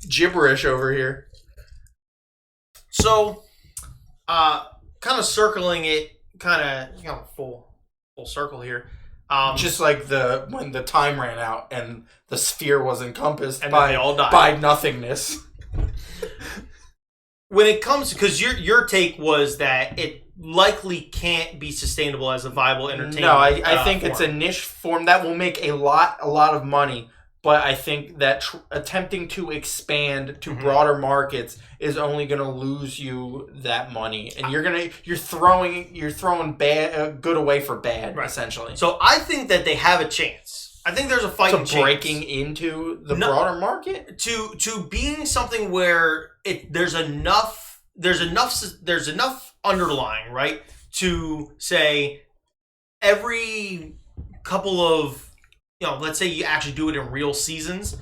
gibberish over here. So, kind of circling it, full circle here. Just like when the time ran out and the sphere was encompassed and by they all died. By nothingness. When it comes, because your take was that it likely can't be sustainable as a viable entertainment. No, I think form. it's a niche form that will make a lot of money. But I think that attempting to expand to broader markets is only going to lose you that money, and you're throwing bad good away for bad, essentially. So I think that they have a chance. I think there's a fighting chance. Breaking into the broader market to being something where there's enough underlying, right, to say every couple of, let's say you actually do it in real seasons.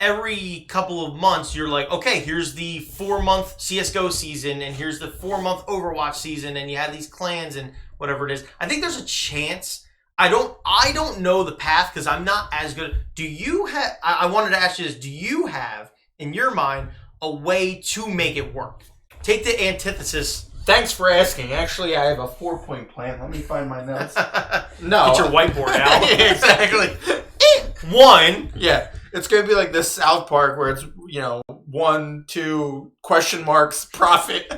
Every couple of months, you're like, okay, here's the 4-month CSGO season, and here's the 4-month Overwatch season, and you have these clans and whatever it is. I think there's a chance. I don't know the path because I'm not as good. Do you have? I wanted to ask you this. Do you have in your mind a way to make it work? Take the antithesis. Thanks for asking. Actually, I have a 4-point plan. Let me find my notes. No. Get your whiteboard out. Yeah, exactly. 1. Yeah. It's going to be like this South Park where it's, 1, 2, question marks, profit.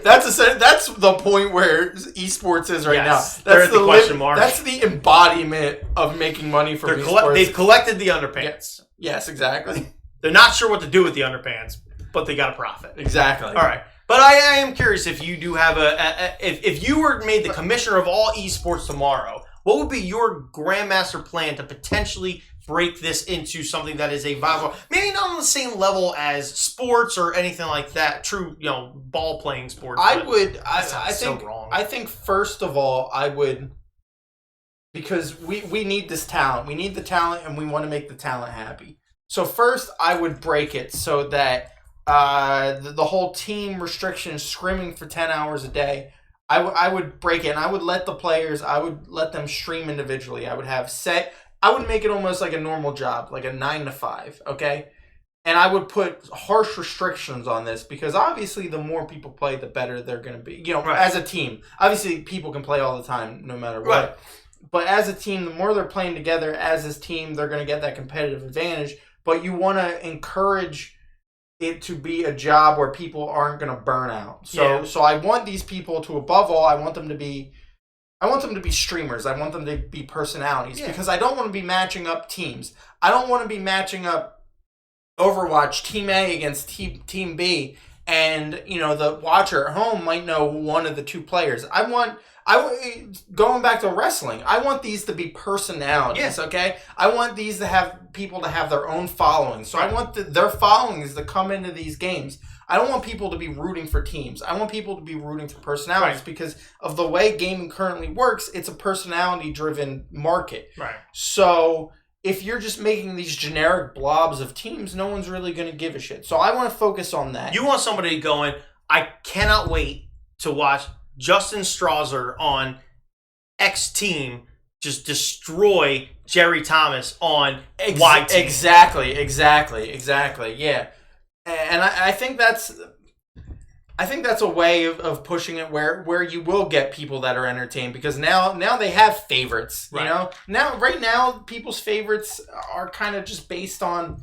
That's the point where esports is right now. That's the question mark. That's the embodiment of making money from esports. They've collected the underpants. Yes, exactly. They're not sure what to do with the underpants, but they got a profit. Exactly. All right. But I am curious if you do have if you were made the commissioner of all esports tomorrow, what would be your grandmaster plan to potentially break this into something that is a viable, maybe not on the same level as sports or anything like that, true, ball playing sports. I think first of all, I would because we need this talent. We need the talent, and we want to make the talent happy. So first, I would break it so that the whole team restriction, scrimming for 10 hours a day, I would break it, and I would let the players, I would let them stream individually. I would make it almost like a normal job, like a 9 to 5, okay? And I would put harsh restrictions on this because obviously the more people play, the better they're going to be. Right. As a team. Obviously, people can play all the time, no matter what. Right. But as a team, the more they're playing together as this team, they're going to get that competitive advantage. But you want to encourage it to be a job where people aren't going to burn out. So I want these people to, above all, I want them to be streamers. I want them to be personalities because I don't want to be matching up teams. I don't want to be matching up Overwatch Team A against Team B, and the watcher at home might know one of the two players. Going back to wrestling, I want these to be personalities. Okay, I want these to have people to have their own following. So I want their followings to come into these games. I don't want people to be rooting for teams. I want people to be rooting for personalities because of the way gaming currently works. It's a personality-driven market. Right. So if you're just making these generic blobs of teams, no one's really going to give a shit. So I want to focus on that. You want somebody going, I cannot wait to watch Justin Strasser on X team just destroy Jerry Thomas on Y team. Exactly. Yeah. And I think that's a way of pushing it where you will get people that are entertained because now they have favorites. Right. Right now people's favorites are kind of just based on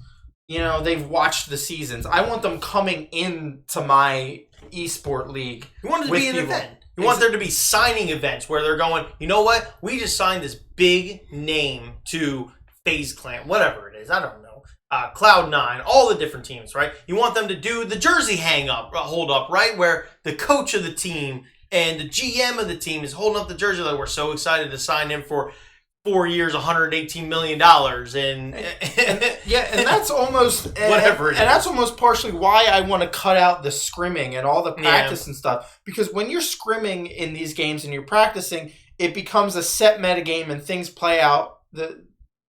they've watched the seasons. I want them coming into my esport league. You want it to be an event. You want there to be signing events where they're going, you know what? We just signed this big name to FaZe Clan, whatever it is. I don't know. Cloud9, all the different teams, right? You want them to do the jersey hold up, right? Where the coach of the team and the GM of the team is holding up the jersey like we're so excited to sign him for 4 years, $118 million. And that's almost whatever it is. And that's almost partially why I want to cut out the scrimming and all the practice and stuff. Because when you're scrimming in these games and you're practicing, it becomes a set metagame and things play out the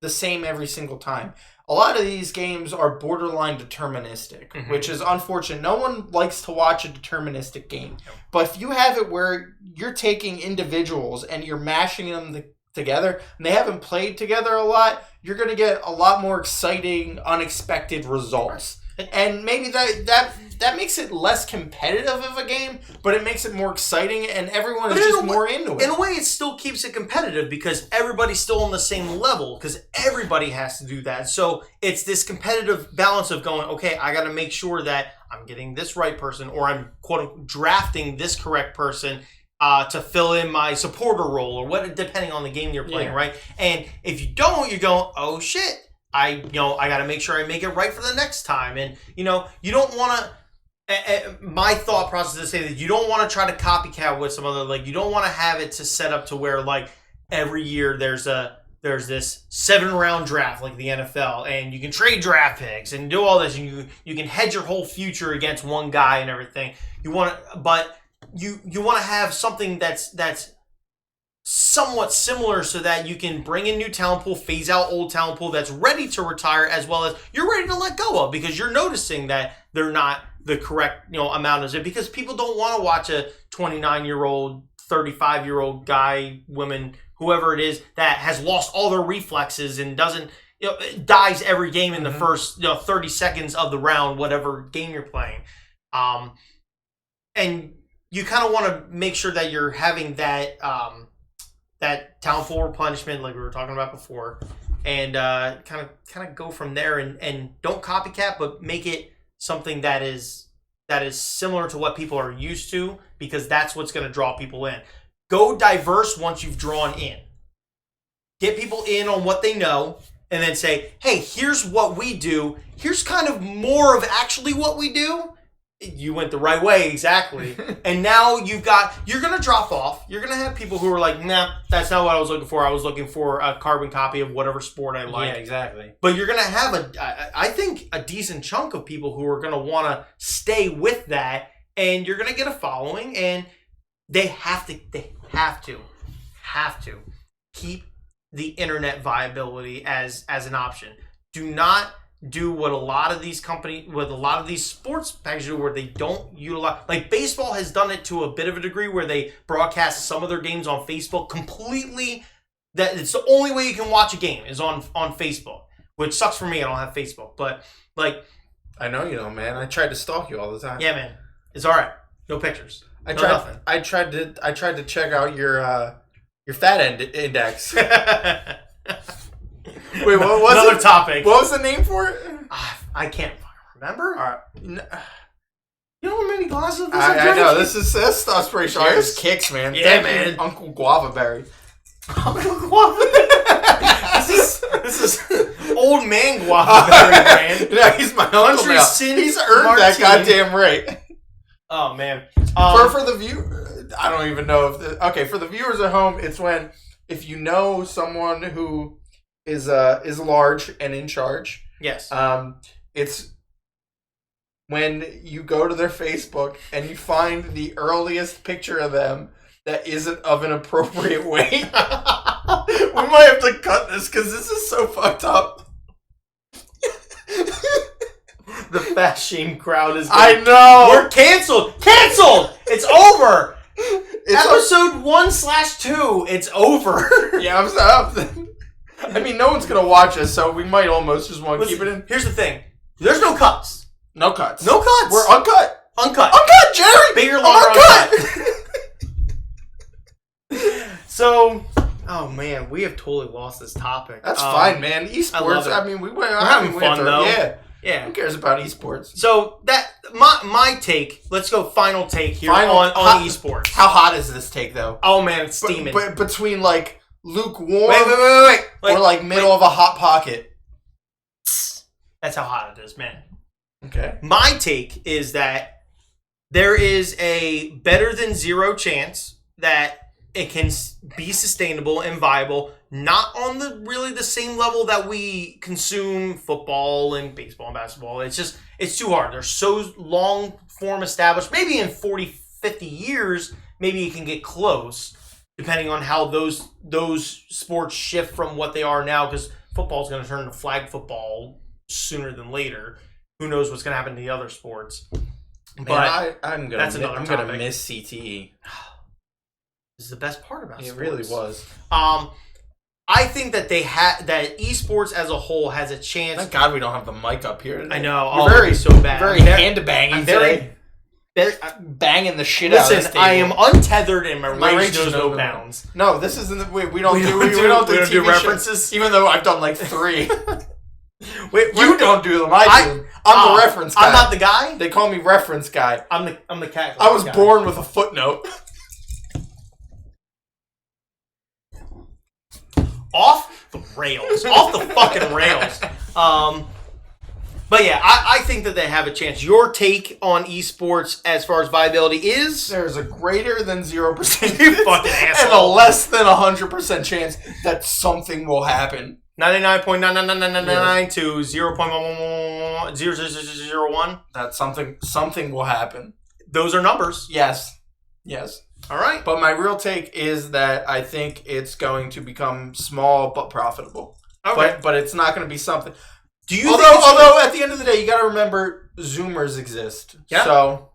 same every single time. A lot of these games are borderline deterministic, which is unfortunate. No one likes to watch a deterministic game. But if you have it where you're taking individuals and you're mashing them together and they haven't played together a lot, you're going to get a lot more exciting, unexpected results. And maybe that makes it less competitive of a game, but it makes it more exciting and everyone is just more into it. In a way, it still keeps it competitive because everybody's still on the same level because everybody has to do that. So it's this competitive balance of going, okay, I got to make sure that I'm getting this right person or I'm, quote unquote, drafting this correct person to fill in my supporter role or what, depending on the game you're playing, right? And if you don't, you're going, oh shit. I got to make sure I make it right for the next time. And, you don't want to, my thought process is to say that you don't want to try to copycat with some other, you don't want to have it to set up to where, every year there's this 7-round draft like the NFL and you can trade draft picks and do all this and you can hedge your whole future against one guy and everything. You want to have something that's somewhat similar so that you can bring in new talent pool, phase out old talent pool that's ready to retire as well as you're ready to let go of because you're noticing that they're not the correct amount of it because people don't want to watch a 29-year-old, 35-year-old guy, woman, whoever it is that has lost all their reflexes and doesn't dies every game in the first 30 seconds of the round, whatever game you're playing. And you kind of want to make sure that you're having that that talent pool replenishment like we were talking about before and kind of go from there and don't copycat but make it something that is similar to what people are used to because that's what's going to draw people in. Go diverse once you've drawn in. Get people in on what they know and then say, hey, here's what we do. Here's kind of more of actually what we do. You went the right way, exactly. And now you're going to drop off. You're going to have people who are like, nah, that's not what I was looking for. I was looking for a carbon copy of whatever sport I like. Yeah, exactly. But you're going to have, I think, a decent chunk of people who are going to want to stay with that. And you're going to get a following. And they have to keep the internet viability as an option. Do not do what a lot of these companies, with a lot of these sports packages do, where they don't utilize. Like baseball has done it to a bit of a degree, where they broadcast some of their games on Facebook completely. That it's the only way you can watch a game is on Facebook, which sucks for me. I don't have Facebook, but like, I know you don't, man. I tried to stalk you all the time. yeah, man, it's all right. No pictures. Nothing. I tried to check out your fat end index. Wait, what was another it? Topic? What was the name for it? I can't remember. All right. You know how many glasses of this I know this stuff's pretty sharp. Cheers. This kicks, man. Yeah, Thank you, man. Uncle Guava Berry. This is old man guava berry brand. Yeah, he's my uncle now. He's earned that goddamn right. Oh man. For the view, I don't even know if for the viewers at home, it's when if you know someone who is large and in charge. Yes. It's when you go to their Facebook and you find the earliest picture of them that isn't of an appropriate weight. We might have to cut this because this is so fucked up. The fat shame crowd is. I know. We're canceled. Canceled. It's over. Episode 1/2. It's over. Yeah, I'm sorry. I mean, no one's gonna watch us, so we might almost just want to keep it in. Here's the thing. There's no cuts. No cuts. No cuts. We're uncut. Uncut. Uncut, Jerry. Bigger, longer, uncut. So, oh man, we have totally lost this topic. That's fine, man. Esports. I mean, we're having fun though. Yeah. Yeah. Who cares about esports? So that my take. Let's go. Final take here on esports. How hot is this take though? Oh man, it's steaming. But between like lukewarm, wait. Or like middle of a hot pocket. That's how hot it is, man. Okay. My take is that there is a better than zero chance that it can be sustainable and viable, not on the same level that we consume football and baseball and basketball. It's too hard. They're so long form established. Maybe in 40, 50 years, maybe you can get close, depending on how those sports shift from what they are now, because football is going to turn to flag football sooner than later. Who knows what's going to happen to the other sports? But I'm gonna miss CTE. This is the best part about sports. It really was. I think that that esports as a whole has a chance. Thank God we don't have the mic up here today. I know. You're very so bad. Very hand banging today. Banging the shit out of this table. I am untethered and my range knows no bounds. No, this isn't. We don't do references. Even though I've done like 3. Wait, you don't do them. I do. I'm the reference guy. I'm not the guy. They call me reference guy. I'm the cat. I was born with a footnote. Off the rails. Off the fucking rails. But yeah, I think that they have a chance. Your take on esports as far as viability is? There's a greater than 0% You fucking asshole. and a less than 100% chance that something will happen. 99.99999 to 0.1110001. That something will happen. Those are numbers. Yes. All right. But my real take is that I think it's going to become small but profitable. Okay. But it's not going to be something. Do you? Although at the end of the day, you got to remember Zoomers exist. Yeah. So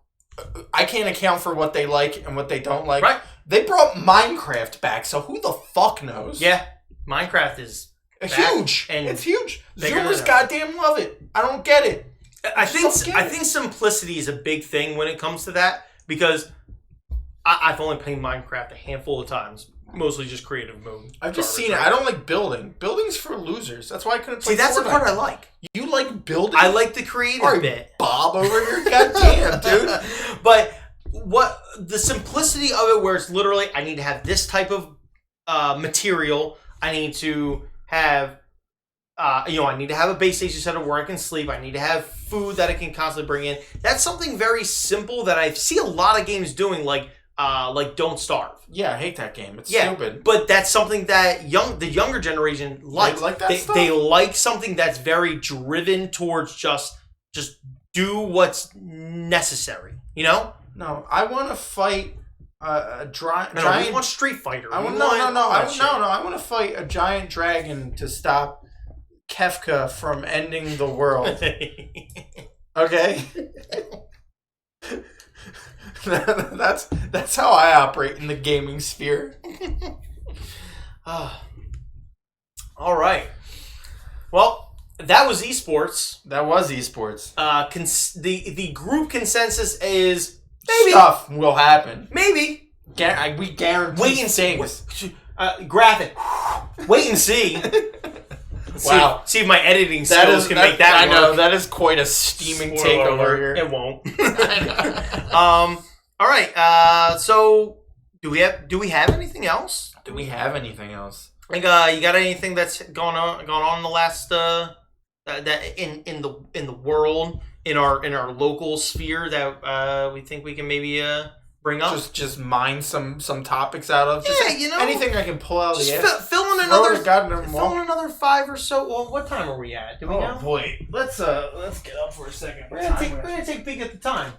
I can't account for what they like and what they don't like. Right. They brought Minecraft back, so who the fuck knows? Yeah. Minecraft is huge. And it's huge. Bigger Zoomers goddamn love it. I don't get it. I think simplicity is a big thing when it comes to that, because I've only played Minecraft a handful of times, mostly just creative mode. I've just seen it. I don't like building. Building's for losers. That's why I couldn't play. See, that's Fortnite. the part I like. You like building? I like the creative bit. Bob over here, goddamn, dude. But what the simplicity of it, where it's literally, I need to have this type of material. I need to have, I need to have a base station set up where I can sleep. I need to have food that I can constantly bring in. That's something very simple that I see a lot of games doing, like Don't Starve. Yeah, I hate that game. It's stupid. But that's something that the younger generation likes. Like that stuff? They like something that's very driven towards just do what's necessary. You know? No, I want to fight a giant. We want Street Fighter. I want to fight a giant dragon to stop Kefka from ending the world. Okay. That's how I operate in the gaming sphere. All right. Well, that was eSports. That was eSports. The group consensus is maybe stuff will happen. Maybe we guarantee. Wait and see. Graphic. Wait and see. Wow. See if my editing skills can make that work. I know that is quite a steaming takeover here. It won't. All right. So do we have anything else? Do we have anything else? Like, you got anything that's gone on in the last that in the world, in our local sphere that we think we can maybe bring up? Just mine some topics out of. Just anything I can pull out of the ass. Fill in another 5 or so. Well, what time are we at? Do we know? Boy, let's get up for a second. We're gonna take a peek at the time.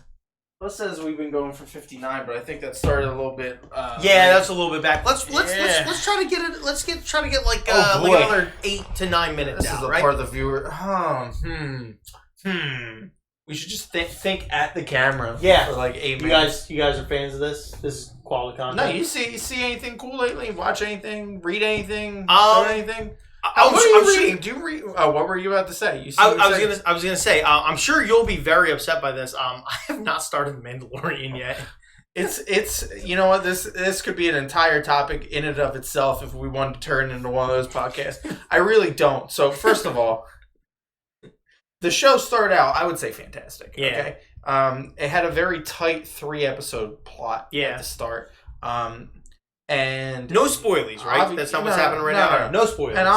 It says we've been going for 59, but I think that started a little bit. That's a little bit back. Let's try to get it. Let's try to get like another 8 to 9 minutes. This is the part of the viewer. We should just think at the camera. Yeah. For like 8 minutes. You guys are fans of this? This is quality content. No, you see anything cool lately? Watch anything? Read anything? Do anything? I'm reading? Do you read? What were you about to say? I was gonna say. I'm sure you'll be very upset by this. I have not started The Mandalorian yet. It's you know what, this could be an entire topic in and of itself if we wanted to turn into one of those podcasts. I really don't. So first of all, the show started out, I would say, fantastic. Yeah. Okay. It had a very tight 3-episode plot at the start. And no spoilies, right? That's not what's happening right now. No spoilers. And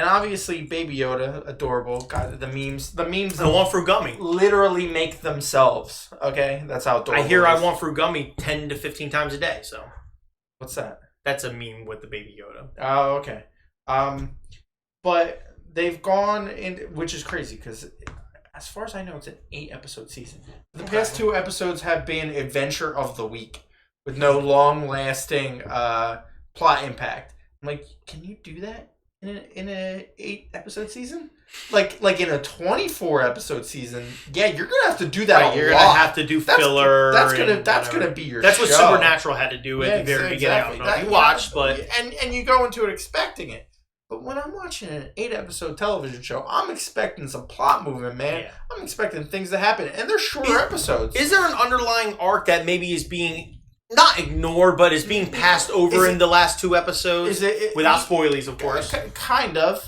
obviously, Baby Yoda, adorable. God, the memes. I want fruit gummy. Literally make themselves. Okay, that's how adorable. I hear I want fruit gummy 10 to 15 times a day. So, what's that? That's a meme with the Baby Yoda. Oh, okay. But they've gone in, which is crazy because, as far as I know, it's an 8-episode season. The past 2 episodes have been Adventure of the Week with no long-lasting plot impact. I'm like, can you do that in a 8-episode season? Like in a 24-episode season? Yeah, you're gonna have to do that. Right, you're gonna have to do filler. That's gonna be your. That's show. what Supernatural had to do at the very beginning. I don't know if you watched, but and you go into it expecting it. But when I'm watching an 8-episode television show, I'm expecting some plot movement, man. Yeah. I'm expecting things to happen, and they're shorter episodes. Is there an underlying arc that maybe is being not ignored, but is being passed over in the last 2 episodes? Without spoilies, of course. Kind of.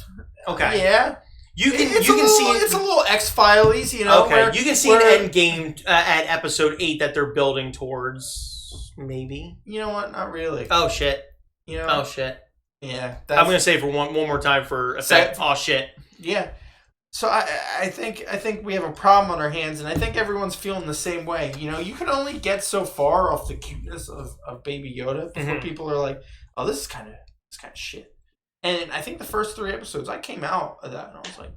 Okay. Yeah. You can see it's a little X-Files-y, you know. Okay. You can see an end game at episode 8 that they're building towards. Maybe. You know what? Not really. Oh shit. You know. Oh shit. Yeah. I'm gonna say for one more time for effect. Oh shit. Yeah. So I think we have a problem on our hands, and I think everyone's feeling the same way. You know, you can only get so far off the cuteness of Baby Yoda before people are like, "Oh, this is kind of shit." And I think the first 3 episodes, I came out of that and I was like,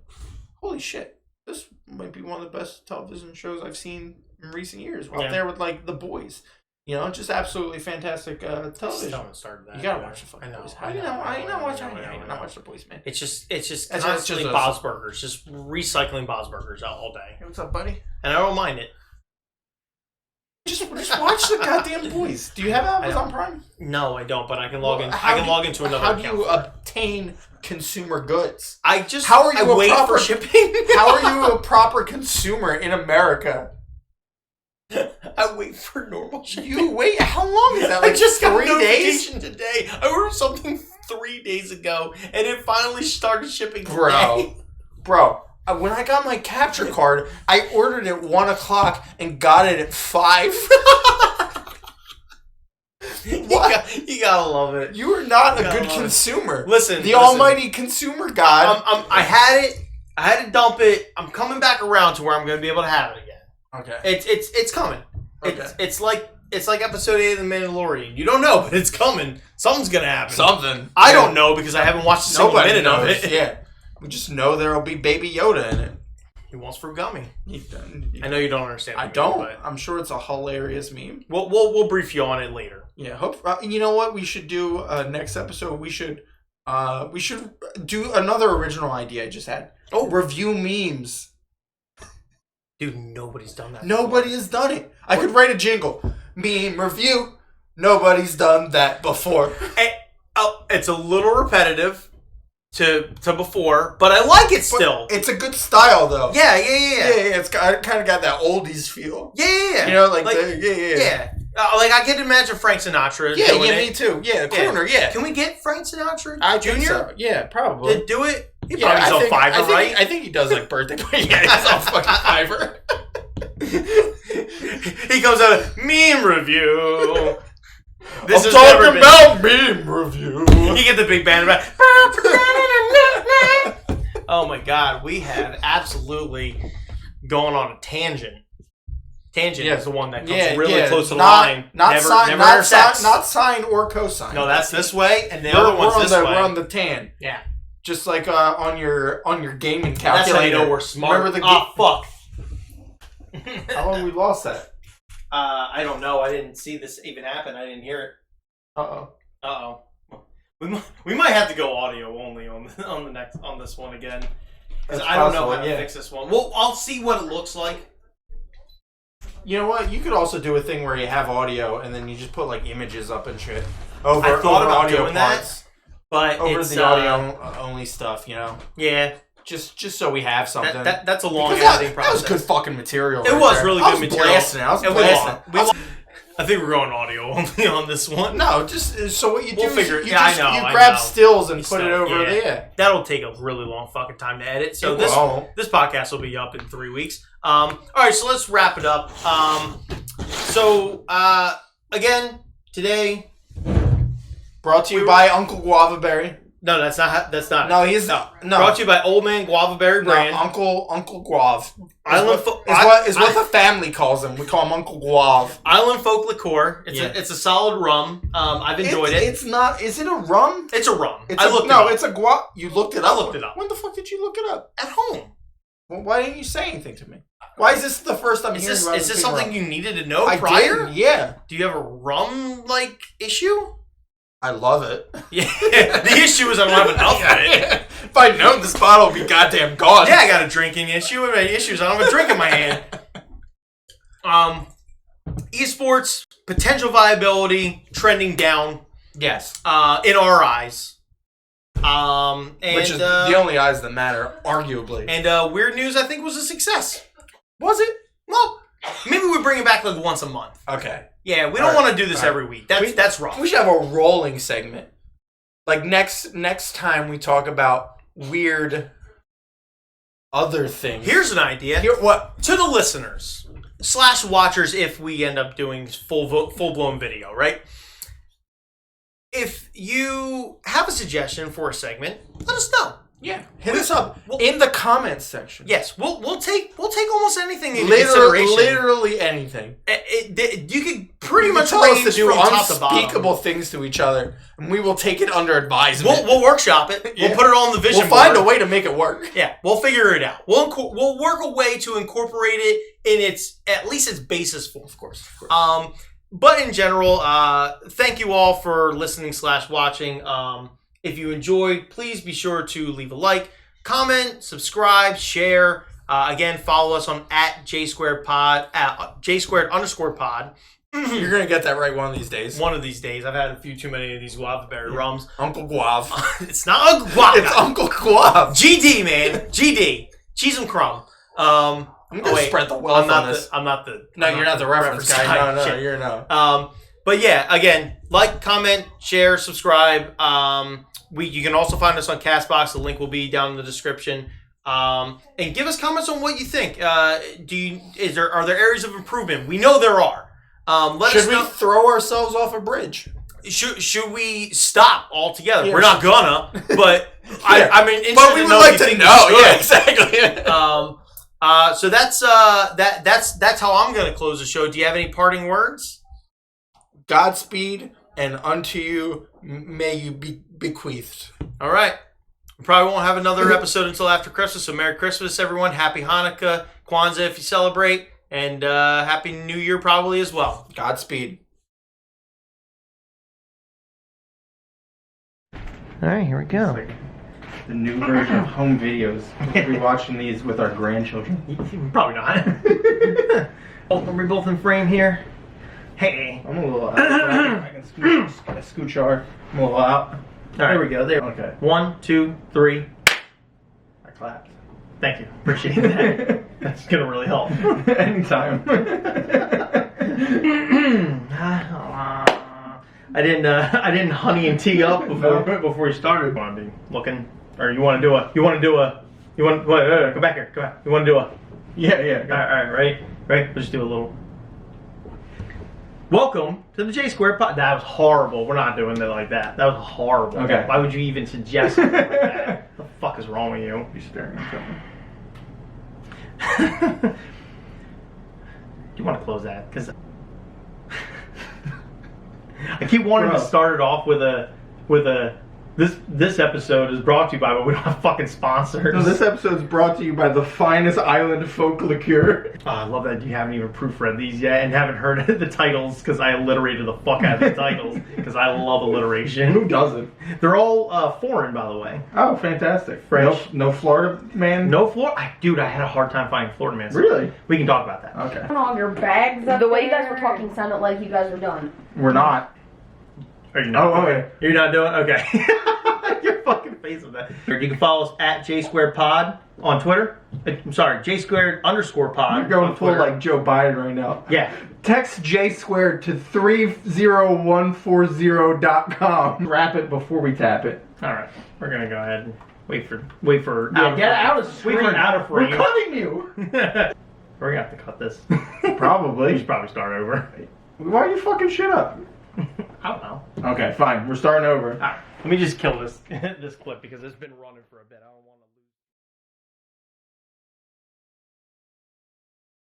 "Holy shit, this might be one of the best television shows I've seen in recent years." We're up there with like The Boys. You know, just absolutely fantastic television. That. You gotta watch the fucking Boys. How do you not watch the Boys, man? It's just constantly Bob's Burgers, just recycling Bob's Burgers all day. Hey, what's up, buddy? And I don't mind it. Just watch the goddamn Boys. Do you have Amazon Prime? No, I don't. But I can log in. I can log into another account. How do you obtain consumer goods? I wait for shipping. How are you a proper consumer in America? I wait for normal shipping. You wait? How long is that? Like I just got 3 days? Today. I ordered something 3 days ago, and it finally started shipping today. Bro, when I got my capture card, I ordered it 1 o'clock and got it at 5. What? You gotta love it. You are not a good consumer. Listen, the almighty consumer god. I had it. I had to dump it. I'm coming back around to where I'm going to be able to have it again. Okay. It's coming. Okay. It's like episode 8 of The Mandalorian. You don't know, but it's coming. Something's gonna happen. Something. I don't know because I haven't watched a single minute of it. Yeah. We just know there'll be Baby Yoda in it. He wants fruit gummy. I know you don't understand. I don't. But I'm sure it's a hilarious meme. We'll brief you on it later. Yeah. Hope you know what we should do next episode. We should do another original idea I just had. Oh, review memes. Dude, nobody's done that. Nobody has done it. I could write a jingle. Meme review. Nobody's done that before. It's a little repetitive to before, but I like it still. But it's a good style, though. Yeah. It's kind of got that oldies feel. Yeah. You know, like I can imagine Frank Sinatra. Yeah, doing it. me too. Yeah, crooner. Yeah. Can we get Frank Sinatra Jr.? So. Yeah, probably. To do it? He probably's on Fiverr, right? I think he does like birthday party. Yeah, he's on fucking Fiverr. He comes out of meme review. I'm talking about meme review. You get the big band back. Oh my god, we have absolutely gone on a tangent. Tangent is the one that comes really close to the line. Not sine or cosine. No, that's this way, and the other one's this way. We're on the tan. Yeah. Just like on your gaming calculator. That's how you know we're smart. Remember fuck. How long we lost that? I don't know. I didn't see this even happen. I didn't hear it. Uh-oh. We might have to go audio only on this one again. Because I don't know how to fix this one. Well, I'll see what it looks like. You know what? You could also do a thing where you have audio and then you just put like images up and shit. I thought about audio doing parts, but over the audio only stuff, you know? Yeah. Just so we have something. That's a long editing process. That was good fucking material. It was really good material. I was blasting. I think we're going audio only on this one. No, just so what you do is you I grab know. stills and put it over there. That'll take a really long fucking time to edit. So this podcast will be up in 3 weeks. All right, so let's wrap it up. Again, today brought to you by Uncle Guavaberry. No, that's not. No, he's not. No. Brought to you by Old Man Guavaberry brand. Uncle Guav. Is what the family calls him. We call him Uncle Guav. Island Folk Liqueur. It's a solid rum. I've enjoyed it. It's not. Is it a rum? It's a rum. It's a guav. You looked it up. I looked it up. When the fuck did you look it up? At home. Well, why didn't you say anything to me? Why is this the first time hearing about it? Is this something rum? You needed to know prior? I did, yeah. Do you have a rum issue? I love it. Yeah. The issue is I don't have enough of it. If I'd known this bottle would be goddamn gone. Yeah, I got a drinking issue. My issue is I don't have a drink in my hand. Esports, potential viability, trending down. Yes. In our eyes. Which is the only eyes that matter, arguably. And Weird News, I think, was a success. Was it? Well, maybe we bring it back like once a month. Okay. Yeah, we don't want to do this every week. That's wrong. We should have a rolling segment. Like next time we talk about weird other things. Here's an idea. What? To the listeners / watchers, if we end up doing full-blown video, right? If you have a suggestion for a segment, let us know. Yeah, hit us up in the comments section. Yes, we'll take almost anything into consideration. Literally anything. You could pretty much tell us to do unspeakable things to each other, and we will take it under advisement. We'll workshop it. Yeah. We'll put it on the vision board. We'll find a way to make it work. Yeah, we'll figure it out. We'll work a way to incorporate it in at least its basis form. Of course. But in general, thank you all for listening / watching. If you enjoyed, please be sure to leave a like, comment, subscribe, share. Again, follow us on @JSquaredPod, @J_pod. You're going to get that right one of these days. One of these days. I've had a few too many of these Guavaberry rums. Uncle Guav. It's not Uncle Guav. It's Uncle Guav. GD, man. GD. Cheese and crumb. I'm going to spread the wealth on this. You're not the reference guy. No, you're no. But yeah, again, like, comment, share, subscribe. You can also find us on Castbox. The link will be down in the description. And give us comments on what you think. Are there areas of improvement? We know there are. Should we throw ourselves off a bridge? Should we stop altogether? Yeah, we're not gonna, but I mean, but we would like to know. Yeah, exactly. So that's how I'm gonna close the show. Do you have any parting words? Godspeed, and unto you may you be bequeathed. All right. We probably won't have another episode until after Christmas, so Merry Christmas, everyone. Happy Hanukkah, Kwanzaa if you celebrate, and Happy New Year probably as well. Godspeed. All right, here we go. Like the new version of home videos. We'll be watching these with our grandchildren. Probably not. Are we both in frame here? Hey. I'm a little out. I can scooch our. I'm a little out. There we go. There. Okay. 1, 2, 3. I clapped. Thank you. Appreciate that. That's gonna really help. Anytime. I didn't honey and tea up before you started. Want to be looking, or you want to do a? Come back here. Come back. You want to do a? Yeah. All right. Ready? We'll just do a little. Welcome to the J Squared Pod. That was horrible. We're not doing it like that. That was horrible. Okay. Why would you even suggest something like that? What the fuck is wrong with you? You're staring at something. You want to close that? Because I keep wanting to start it off with a this episode is brought to you by, but we don't have fucking sponsors. No, this episode is brought to you by the finest island folk liqueur. Oh, I love that you haven't even proofread these yet and haven't heard the titles because I alliterated the fuck out of the titles because I love alliteration. Who doesn't? They're all foreign, by the way. Oh, fantastic. French. No Florida man? No Florida. Dude, I had a hard time finding Florida man. Really? We can talk about that. Okay. All your bags up The way you there. guys were talking sounded like you guys were done. We're not. Are you not? Oh, okay. You're not doing okay. Your fucking face with that. You can follow us at J Squared Pod on Twitter. I'm sorry, J Squared _ Pod. You're going on full Twitter. like Joe Biden right now. Yeah. Text J Squared to 30140.com. Wrap it before we tap it. All right. We're gonna go ahead and wait for Get out of wait for an out of frame. We're cutting you. We're gonna have to cut this. We Probably. should probably start over. Why are you fucking shit up? I don't know. Okay, fine. We're starting over. All right. Let me just kill this this clip because it's been running for a bit. I don't want.